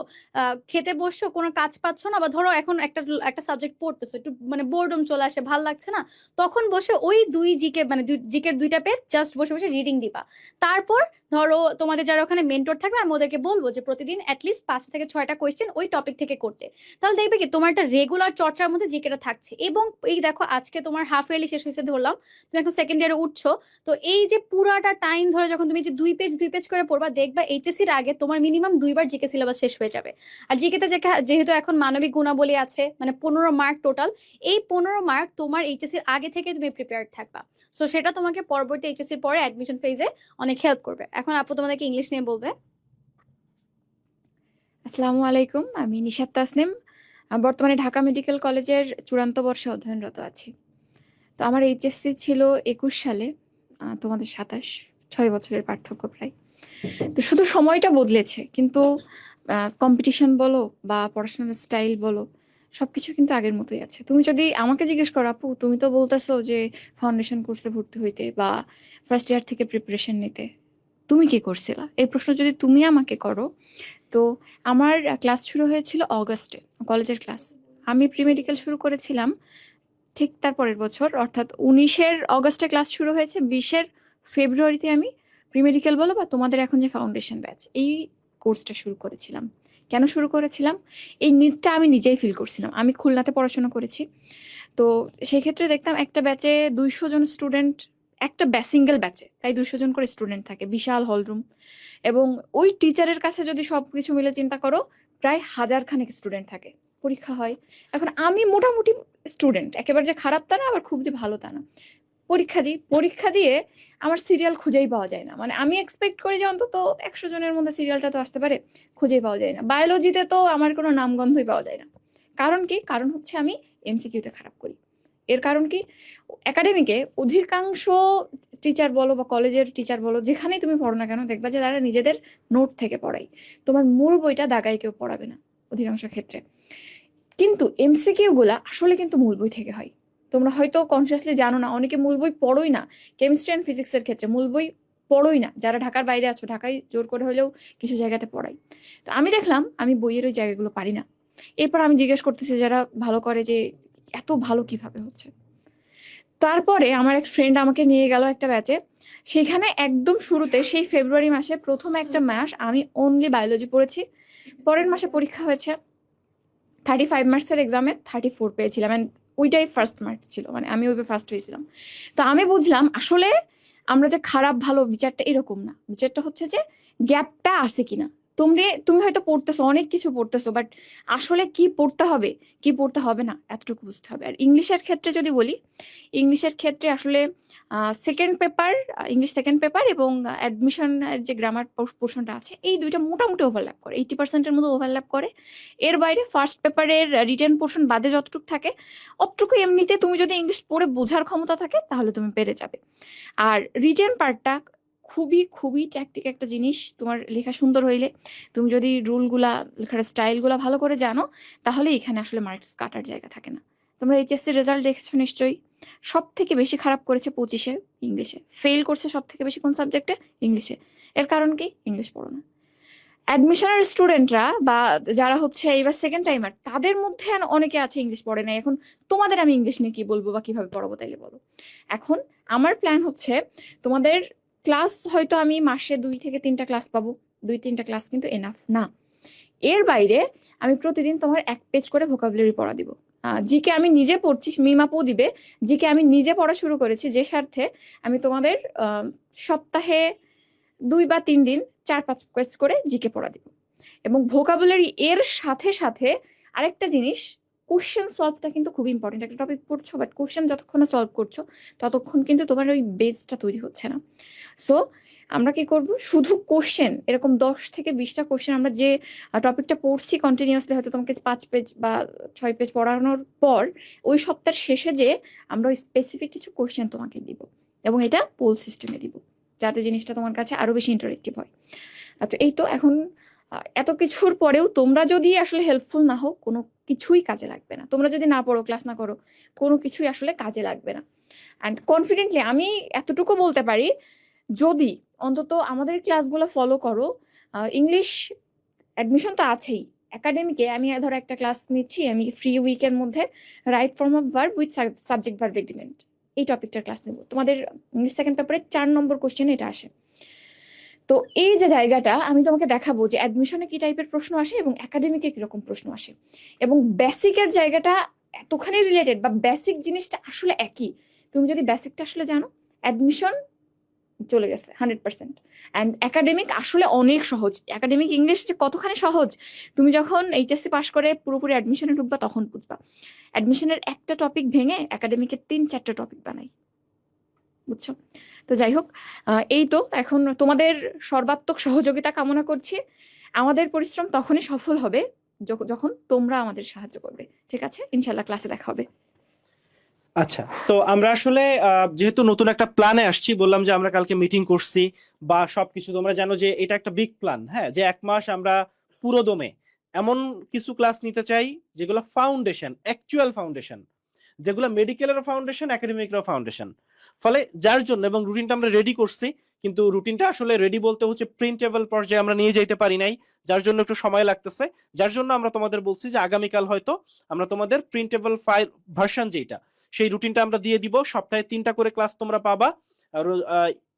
C: খেতে বসছো, কোনো কাজ পাচ্ছ না, বা ধরো এখন একটা একটা সাবজেক্ট পড়তেছো, একটু মানে বোর্ডম চলে আসে, ভাল লাগছে না, তখন বসে ওই 2 জিকে মানে জিকের 2টা পেজ জাস্ট বসে বসে রিডিং দিবা। তারপর ধরো তোমাদের যারা ওখানে মেন্টর থাকবে, আমি ওদেরকে বলবো যে প্রতিদিন অ্যাটলিস্ট 5 থেকে 6টা কোয়েশ্চেন ওই টপিক থেকে করতে। তাহলে দেখবে কি তোমার একটা রেগুলার চর্চার মধ্যে জিকেটা থাকছে। এবং এই দেখো আজকে তোমার হাফ ইয়ারলি শেষ হয়েছে ধরলাম, তুমি এখন সেকেন্ড ইয়ারে উঠছো। তো এই যে পুরাটা টাইম ধরে যখন তুমি যে 2 পেজ 2 পেজ করে পড়বা, দেখবা এইচএসসির আগে তোমার মিনিমাম 2বার জিকে সিলেবাস শেষ হয়ে যাবে। আর জিকেতে যেহেতু এখন মানবিক গুণাবলী আছে, মানে 15 মার্ক টোটাল, এই 15 মার্ক তোমার এইচএসসির আগে থেকে তুমি প্রিপেয়ার্ড থাকবা। সো সেটা তোমাকে পরবর্তী এইচএসসির পরে অ্যাডমিশন ফেজে অনেক হেল্প করবে। এখন আপু তোমাদেরকে ইংলিশ নিয়ে বলবে।
D: আসসালামু আলাইকুম, আমি নিশাত তাসনিম। বর্তমানে ঢাকা মেডিকেল কলেজের চূড়ান্ত বর্ষে অধ্যয়নরত আছি। তো আমার এইচএসসি ছিল 21 সালে, তোমাদের 27, 6 বছরের পার্থক্য প্রায়। তো শুধু সময়টা বদলেছে, কিন্তু কম্পিটিশন বলো বা পড়াশোনার স্টাইল বলো, সবকিছু কিন্তু আগের মতোই আছে। তুমি যদি আমাকে জিজ্ঞেস করো, আপু তুমি তো বলতেছো যে ফাউন্ডেশন কোর্সে ভর্তি হইতে বা ফার্স্ট ইয়ার থেকে প্রিপারেশন নিতে, তুমি কি করছিলা? এই প্রশ্ন যদি তুমি আমাকে করো, তো আমার ক্লাস শুরু হয়েছিল অগাস্টে, কলেজের ক্লাস। আমি প্রি মেডিকেল শুরু করেছিলাম ঠিক তার পরের বছর, অর্থাৎ 19-এর অগাস্টে ক্লাস শুরু হয়েছে, 20-এর ফেব্রুয়ারিতে আমি প্রি মেডিকেল বলো বা তোমাদের এখন যে ফাউন্ডেশন ব্যাচ, এই কোর্সটা শুরু করেছিলাম। কেন শুরু করেছিলাম? এই নিডটা আমি নিজেই ফিল করছিলাম। আমি খুলনাতে পড়াশোনা করেছি, তো সেই ক্ষেত্রে দেখতাম একটা ব্যাচে 200 জন স্টুডেন্ট, একটা সিঙ্গেল ব্যাচে তাই 200 জন করে স্টুডেন্ট থাকে, বিশাল হলরুম। এবং ওই টিচারের কাছে যদি সবকিছু মিলে চিন্তা করো, প্রায় 1000 খানেক স্টুডেন্ট থাকে, পরীক্ষা হয়। এখন আমি মোটামুটি স্টুডেন্ট, একেবারে যে খারাপ তা না, আবার খুব যে ভালো তা না। পরীক্ষা দিয়ে আমার সিরিয়াল খুঁজেই পাওয়া যায় না। মানে আমি এক্সপেক্ট করি যে অন্তত 100 জনের মধ্যে সিরিয়ালটা তো আসতে পারে, খুঁজেই পাওয়া যায় না। বায়োলজিতে তো আমার কোনো নামগন্ধই পাওয়া যায় না। কারণ কি? কারণ হচ্ছে আমি এমসিকিউতে খারাপ করি। এর কারণ কি? একাডেমিকে অধিকাংশ টিচার বলো বা কলেজের টিচার বলো, যেখানেই তুমি পড়ো না কেন, দেখবা যে তারা নিজেদের নোট থেকে পড়াই। তোমার মূল বইটা দাগায় কেউ পড়াবে না অধিকাংশ ক্ষেত্রে। কিন্তু এমসিকিউ গুলা আসলে কিন্তু মূল বই থেকে হয়। তোমরা হয়তো কনসিয়াসলি জানো না, অনেকে মূল বই পড়োই না। কেমিস্ট্রি অ্যান্ড ফিজিক্সের ক্ষেত্রে মূল বই পড়োই না, যারা ঢাকার বাইরে আছো, ঢাকায় জোর করে হলেও কিছু জায়গাতে পড়াই। তো আমি দেখলাম আমি বইয়ের ওই জায়গাগুলো পারি না। এরপর আমি জিজ্ঞেস করতেছি যারা ভালো করে যে এত ভালো কিভাবে হচ্ছে। তারপরে আমার এক ফ্রেন্ড আমাকে নিয়ে গেল একটা ব্যাচে, সেখানে একদম শুরুতে সেই ফেব্রুয়ারি মাসে প্রথম একটা মাস আমি অনলি বায়োলজি পড়েছি। পরের মাসে পরীক্ষা হয়েছে, 35 মার্কসের এক্সামে 34 পেয়েছিলাম, and ওইটাই ফার্স্ট মার্ক ছিল, মানে আমি ওইবার ফার্স্ট হয়েছিলাম। তো আমি বুঝলাম আসলে আমরা যে খারাপ ভালো বিচারটা এরকম না, বিচারটা হচ্ছে যে গ্যাপটা আছে কিনা। তুমি হয়তো পড়তেছো, অনেক কিছু পড়তেছো, বাট আসলে কি পড়তে হবে কি পড়তে হবে না এতটুকু বুঝতে হবে। আর ইংলিশের ক্ষেত্রে যদি বলি, ইংলিশের ক্ষেত্রে আসলে second paper, English second paper এবং অ্যাডমিশনের যে গ্রামার পোর্শনটা আছে, এই দুইটা মোটামুটি ওভারল্যাপ করে, 80%-এর মতো ওভারল্যাপ করে। এর বাইরে ফার্স্ট পেপারের রিটেন পোর্শন বাদে যতটুকু থাকে অতটুকু এমনিতে তুমি যদি ইংলিশ পড়ে বোঝার ক্ষমতা থাকে তাহলে তুমি পেরে যাবে। আর রিটেন পার্টটা খুবই খুবই ট্যাকটিক একটা জিনিস। তোমার লেখা সুন্দর হইলে, তুমি যদি রুলগুলা, লেখার স্টাইলগুলা ভালো করে জানো, তাহলে এখানে আসলে মার্কস কাটার জায়গা থাকে না। তোমরা এইচএসসি রেজাল্ট দেখেছো নিশ্চয়ই, সব থেকে বেশি খারাপ করেছে 25-এ ইংলিশে, ফেল করছে সব থেকে বেশি কোন সাবজেক্টে? ইংলিশে। এর কারণ কি? ইংলিশ পড়ো না। অ্যাডমিশনের স্টুডেন্টরা বা যারা হচ্ছে এবার সেকেন্ড টাইমার, তাদের মধ্যে অনেকে আছে ইংলিশ পড়ে না। এখন তোমাদের আমি ইংলিশ নিয়ে কি বলবো বা কিভাবে পড়াবো তাইলে বলো। এখন আমার প্ল্যান হচ্ছে, তোমাদের ক্লাস হয়তো আমি মাসে 2 থেকে 3টা ক্লাস পাবো, 2-3টা ক্লাস কিন্তু এনাফ না। এর বাইরে আমি প্রতিদিন তোমার 1 পেজ করে ভোকাবুলারি পড়া দিব। জিকে আমি নিজে পড়ছি, মিমাপু দিবে। জিকে আমি নিজে পড়া শুরু করেছি, যে স্বার্থে আমি তোমাদের সপ্তাহে 2 বা 3 দিন 4-5 পেজ করে জিকে পড়া দিব। এবং ভোকাবুলারি এর সাথে সাথে আরেকটা জিনিস, কোশ্চেন সলভটা কিন্তু খুব ইম্পর্টেন্ট। একটা টপিক পড়ছো, বাট কোশ্চেন যতক্ষণ না সলভ করছো ততক্ষণ কিন্তু তোমার ওই বেসটা তৈরি হচ্ছে না। সো আমরা কি করব, শুধু কোশ্চেন, এরকম 10 থেকে 20টা কোশ্চেন আমরা যে টপিকটা পড়ছি কন্টিনিউয়াসলি, হয়তো তোমাকে 5 পেজ বা 6 পেজ পড়ানোর পর ওই সপ্তাহের শেষে যে আমরা ওই স্পেসিফিক কিছু কোশ্চেন তোমাকে দিব, এবং এটা পোল সিস্টেমে দিব, যাতে জিনিসটা তোমার কাছে আরো বেশি ইন্টারেক্টিভ হয়। তো এই তো এখন এত কিছুর পরেও তোমরা যদি আসলে হেল্পফুল না হও, কোনো কিছুই কাজে লাগবে না। তোমরা যদি না পড়ো, ক্লাস না করো, কোনো কিছুই আসলে কাজে লাগবে না। অ্যান্ড কনফিডেন্টলি আমি এতটুকু বলতে পারি, যদি অন্তত আমাদের ক্লাসগুলো ফলো করো, ইংলিশ অ্যাডমিশন তো আছেই, একাডেমিকে আমি ধরো একটা ক্লাস নিচ্ছি আমি ফ্রি উইকের মধ্যে, right form of verb with subject verb agreement, এই টপিকটার ক্লাস নেব। তোমাদের ইংলিশ সেকেন্ড পেপারে 4 নম্বর কোশ্চেন এটা আসে। তো এই যে জায়গাটা আমি তোমাকে দেখাবো যে অ্যাডমিশনে কি টাইপের প্রশ্ন আসে এবং একাডেমিকে কিরকম প্রশ্ন আসে, এবং বেসিকের জায়গাটা এতখানি রিলেটেড, বা বেসিক জিনিসটা আসলে একই। তুমি যদি বেসিকটা আসলে জানো, অ্যাডমিশন চলে গেছে 100%। অ্যান্ড একাডেমিক আসলে অনেক সহজ। একাডেমিক ইংলিশ যে কতখানি সহজ, তুমি যখন এইচএসসি পাশ করে পুরোপুরি অ্যাডমিশনে ঢুকবা তখন বুঝবা। অ্যাডমিশনের একটা টপিক ভেঙে একাডেমিকের 3-4টা টপিক বানাই, বুঝছো? তো যাই হোক, এই তো এখন তোমাদের সর্বাত্মক সহযোগিতা কামনা করছি। আমাদের পরিশ্রম তখনই সফল হবে যখন তোমরা আমাদের সাহায্য করবে। ঠিক আছে, ইনশাল্লাহ ক্লাসে দেখা হবে।
B: আচ্ছা, তো আমরা আসলে যেহেতু নতুন একটা প্ল্যানে আসছি, বললাম যে আমরা কালকে মিটিং করছি বা সবকিছু, তোমরা জানো যে এটা একটা বিগ প্ল্যান, হ্যাঁ, যে 1 মাস আমরা পুরো দমে এমন কিছু ক্লাস নিতে চাই যেগুলো ফাউন্ডেশন, অ্যাকচুয়াল ফাউন্ডেশন, যেগুলো মেডিকেলের ফাউন্ডেশন, একাডেমিকের ফাউন্ডেশন। ফলে যার জন্য, এবং রুটিনটা আমরা রেডি করছি, কিন্তু রুটিনটা আসলে রেডি বলতে হচ্ছে প্রিন্টেবল পর্যায়ে আমরা নিয়ে যেতে পারি নাই, যার জন্য একটু সময় লাগতেছে। যার জন্য আমরা তোমাদের বলছি যে আগামীকাল হয়তো আমরা তোমাদের প্রিন্টেবল ফাইল ভার্সন যেটা, সেই রুটিনটা আমরা দিয়ে দিব। সপ্তাহে 3টা করে ক্লাস তোমরা পাবা, আর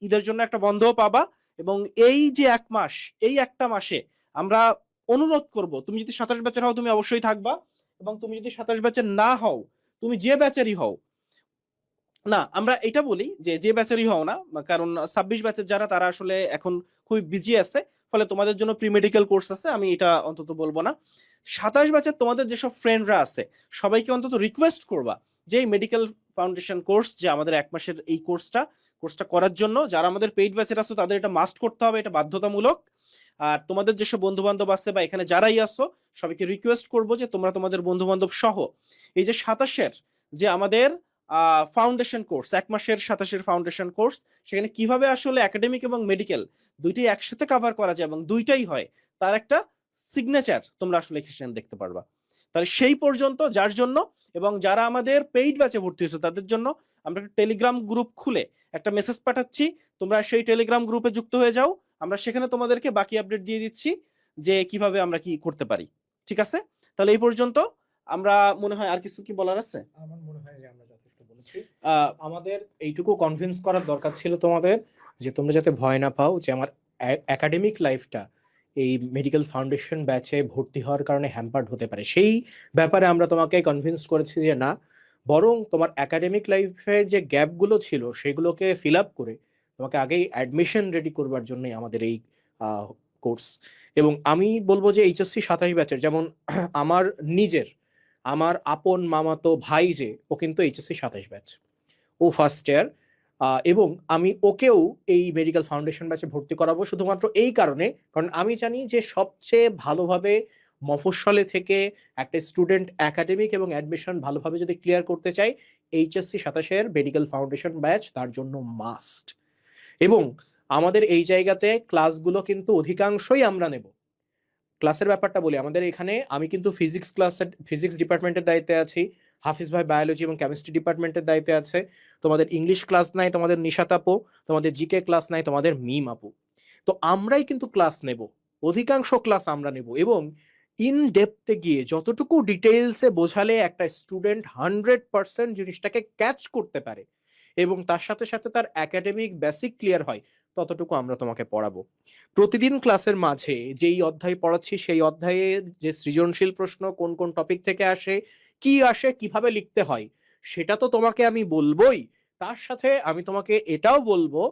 B: ঈদের জন্য একটা বন্ধও পাবা। এবং এই যে 1 মাস, এই একটা মাসে আমরা অনুরোধ করব, তুমি যদি 27 ব্যাচের হও তুমি অবশ্যই থাকবা, এবং তুমি যদি 27 ব্যাচের না হও, তুমি যে ব্যাচেরই হও না, আমরা এটা বলি যে যে ব্যাচেরই হও না, কারণ 26 ব্যাচের যারা, তারা আসলে এখন খুব বিজি আছে, ফলে তোমাদের জন্য প্রি মেডিকেল কোর্স আছে, আমি এটা অন্তত বলবো না। 27 ব্যাচের তোমাদের যেসব ফ্রেন্ডরা আছে সবাইকে অন্তত রিকোয়েস্ট করবা যে এই মেডিকেল ফাউন্ডেশন কোর্স, যে আমাদের 1 মাসের এই কোর্সটা করার জন্য, যারা আমাদের পেইড ব্যাচের আছে তাদের এটা মাস্ট করতে হবে, এটা বাধ্যতামূলক। আর তোমাদের যেসব বন্ধু বান্ধব আছে বা এখানে যারাই আসো, সবাইকে রিকোয়েস্ট করবো যে তোমরা তোমাদের বন্ধু বান্ধব সহ এই যে 27-এর যে আমাদের ফাউন্ডেশন কোর্স, 1 মাসের 27-এর ফাউন্ডেশন কোর্স, সেখানে কিভাবে আসলে একাডেমিক এবং মেডিকেল দুইটাই একসাথে কভার করা যায় এবং দুইটাই হয়, তার একটা সিগনেচার তোমরা আসলে এখানে দেখতে পারবা। তাহলে সেই পর্যন্ত, যার জন্য এবং যারা আমাদের পেইড ব্যাচে ভর্তি হয়েছে তাদের জন্য আমরা একটা টেলিগ্রাম গ্রুপ খুলে একটা মেসেজ পাঠাচ্ছি, তোমরা সেই টেলিগ্রাম গ্রুপে যুক্ত হয়ে যাও, আমরা সেখানে তোমাদেরকে বাকি আপডেট দিয়ে দিচ্ছি যে কিভাবে আমরা কি করতে পারি। ঠিক আছে, তাহলে এই পর্যন্ত। আমরা মনে হয় আর কিছু কি বলার আছে?
A: আমার মনে হয় যে আমরা যথেষ্ট বলেছি। আমাদের এইটুকু কনভিন্স করার দরকার ছিল তোমাদের, যে তোমরা যাতে ভয় না পাও যে আমার একাডেমিক লাইফটা এই মেডিকেল ফাউন্ডেশন ব্যাচে ভর্তি হওয়ার কারণে হ্যাম্পার্ড হতে পারে, সেই ব্যাপারে আমরা তোমাকে কনভিন্স করেছি যে না, বরং তোমার একাডেমিক লাইফের যে গ্যাপগুলো ছিল সেগুলোকে ফিল আপ করে তোমাকে আগেই অ্যাডমিশন রেডি করবার জন্যই আমাদের এই কোর্স। এবং আমি বলবো যে এইচএসসি 27 ব্যাচের, যেমন আমার নিজের, আমার আপন মামাতো ভাই যে, ও কিন্তু এইচএসসি 27 ব্যাচ, ও ফার্স্ট ইয়ার। এবং আমি ওকেও এই মেডিকেল ফাউন্ডেশন ব্যাচে ভর্তি করাবো শুধুমাত্র এই কারণে, কারণ আমি জানি যে সবচেয়ে ভালোভাবে মফস্বলে থেকে একটা স্টুডেন্ট একাডেমিক এবং অ্যাডমিশন ভালোভাবে যদি ক্লিয়ার করতে চাই, এইচএসসি 27-এর মেডিকেল ফাউন্ডেশন ব্যাচ তার জন্য মাস্ট। এবং আমাদের এই জায়গাতে ক্লাসগুলো কিন্তু অধিকাংশই আমরা নেব। ক্লাসের ব্যাপারটা বলি, আমাদের এখানে আমি কিন্তু ফিজিক্স ডিপার্টমেন্টের দায়িত্বে আছি, হাফিজ ভাই বায়োলজি এবং কেমিস্ট্রি ডিপার্টমেন্টের দায়িত্বে আছে, তোমাদের ইংলিশ ক্লাস নাই তোমাদের নিশাত আপু, তোমাদের জিকে ক্লাস নাই তোমাদের মিম আপু। তো আমরাই কিন্তু ক্লাস নেব, অধিকাংশ ক্লাস আমরা নেব, এবং ইন ডেপথে গিয়ে যতটুকু ডিটেইলসে বোঝালে একটা স্টুডেন্ট 100% জিনিসটাকে ক্যাচ করতে পারে এবং তার সাথে সাথে তার একাডেমিক বেসিক ক্লিয়ার হয়, ততটুকু আমরা তোমাকে পড়াবো। প্রতিদিন ক্লাসের মাঝে যেই অধ্যায় পড়াচ্ছি সেই অধ্যায়ে যে সৃজনশীল প্রশ্ন কোন কোন টপিক থেকে আসে, কি আসে, কিভাবে লিখতে হয়, সেটা তো তোমাকে আমি বলবোই। তার সাথে আমি তোমাকে এটাও বলবো,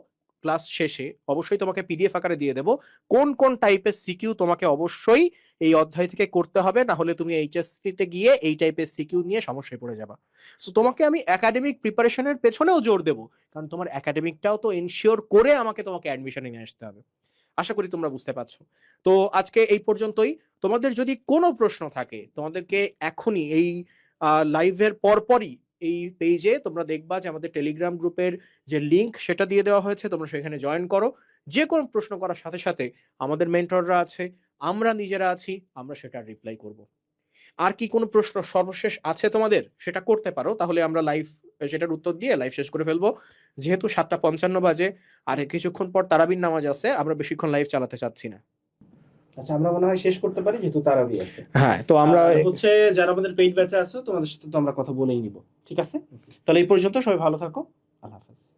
A: ক্লাস শেষে অবশ্যই তোমাকে পিডিএফ আকারে দিয়ে দেবো কোন কোন টাইপের সিকিউ তোমাকে অবশ্যই এই অধ্যায় থেকে করতে হবে, না হলে তুমি এইচএসসি তে গিয়ে এই টাইপের সিকিউ নিয়ে সমস্যায় পড়ে যাবা। সো তোমাকে আমি একাডেমিক প্রিপারেশনের পেছনেও জোর দেবো, কারণ তোমার একাডেমিকটাও তো এনশিওর করে আমাকে তোমাকে অ্যাডমিশনে নিয়ে আসতে হবে। আশা করি তোমরা বুঝতে পারছো। তো আজকে এই পর্যন্তই। তোমাদের যদি কোনো প্রশ্ন থাকে, তোমাদেরকে এখনই এই লাইভের পরপরই এই পেজে তোমরা দেখবা যে আমাদের টেলিগ্রাম গ্রুপের যে লিংক সেটা দিয়ে দেওয়া হয়েছে, তোমরা সেখানে জয়েন করো। যে কোনো প্রশ্ন করার সাথে সাথে আমাদের মেন্টররা আছে, আমরা নিজেরা আছি, আমরা সেটা রিপ্লাই করব। আর কি কোনো প্রশ্ন সর্বশেষ আছে তোমাদের, সেটা করতে পারো, তাহলে আমরা লাইভ সেটার উত্তর দিয়ে লাইভ শেষ করে ফেলবো। যেহেতু 7:55 বাজে আর কিছুক্ষণ পর তারাবির নামাজ আছে, আমরা বেশিক্ষণ লাইভ চালাতে চাচ্ছি না।
B: আচ্ছা, আমরা মনে হয় শেষ করতে পারি যেহেতু তারাবি আছে।
A: হ্যাঁ, তো আমরা
B: হচ্ছে যারা আমাদের পেইড ব্যাচে আছো তোমাদের সাথে তো আমরা কথা বলেই নিব। ঠিক আছে, তাহলে এই পর্যন্ত সবাই ভালো থাকো। আল্লাহ হাফেজ।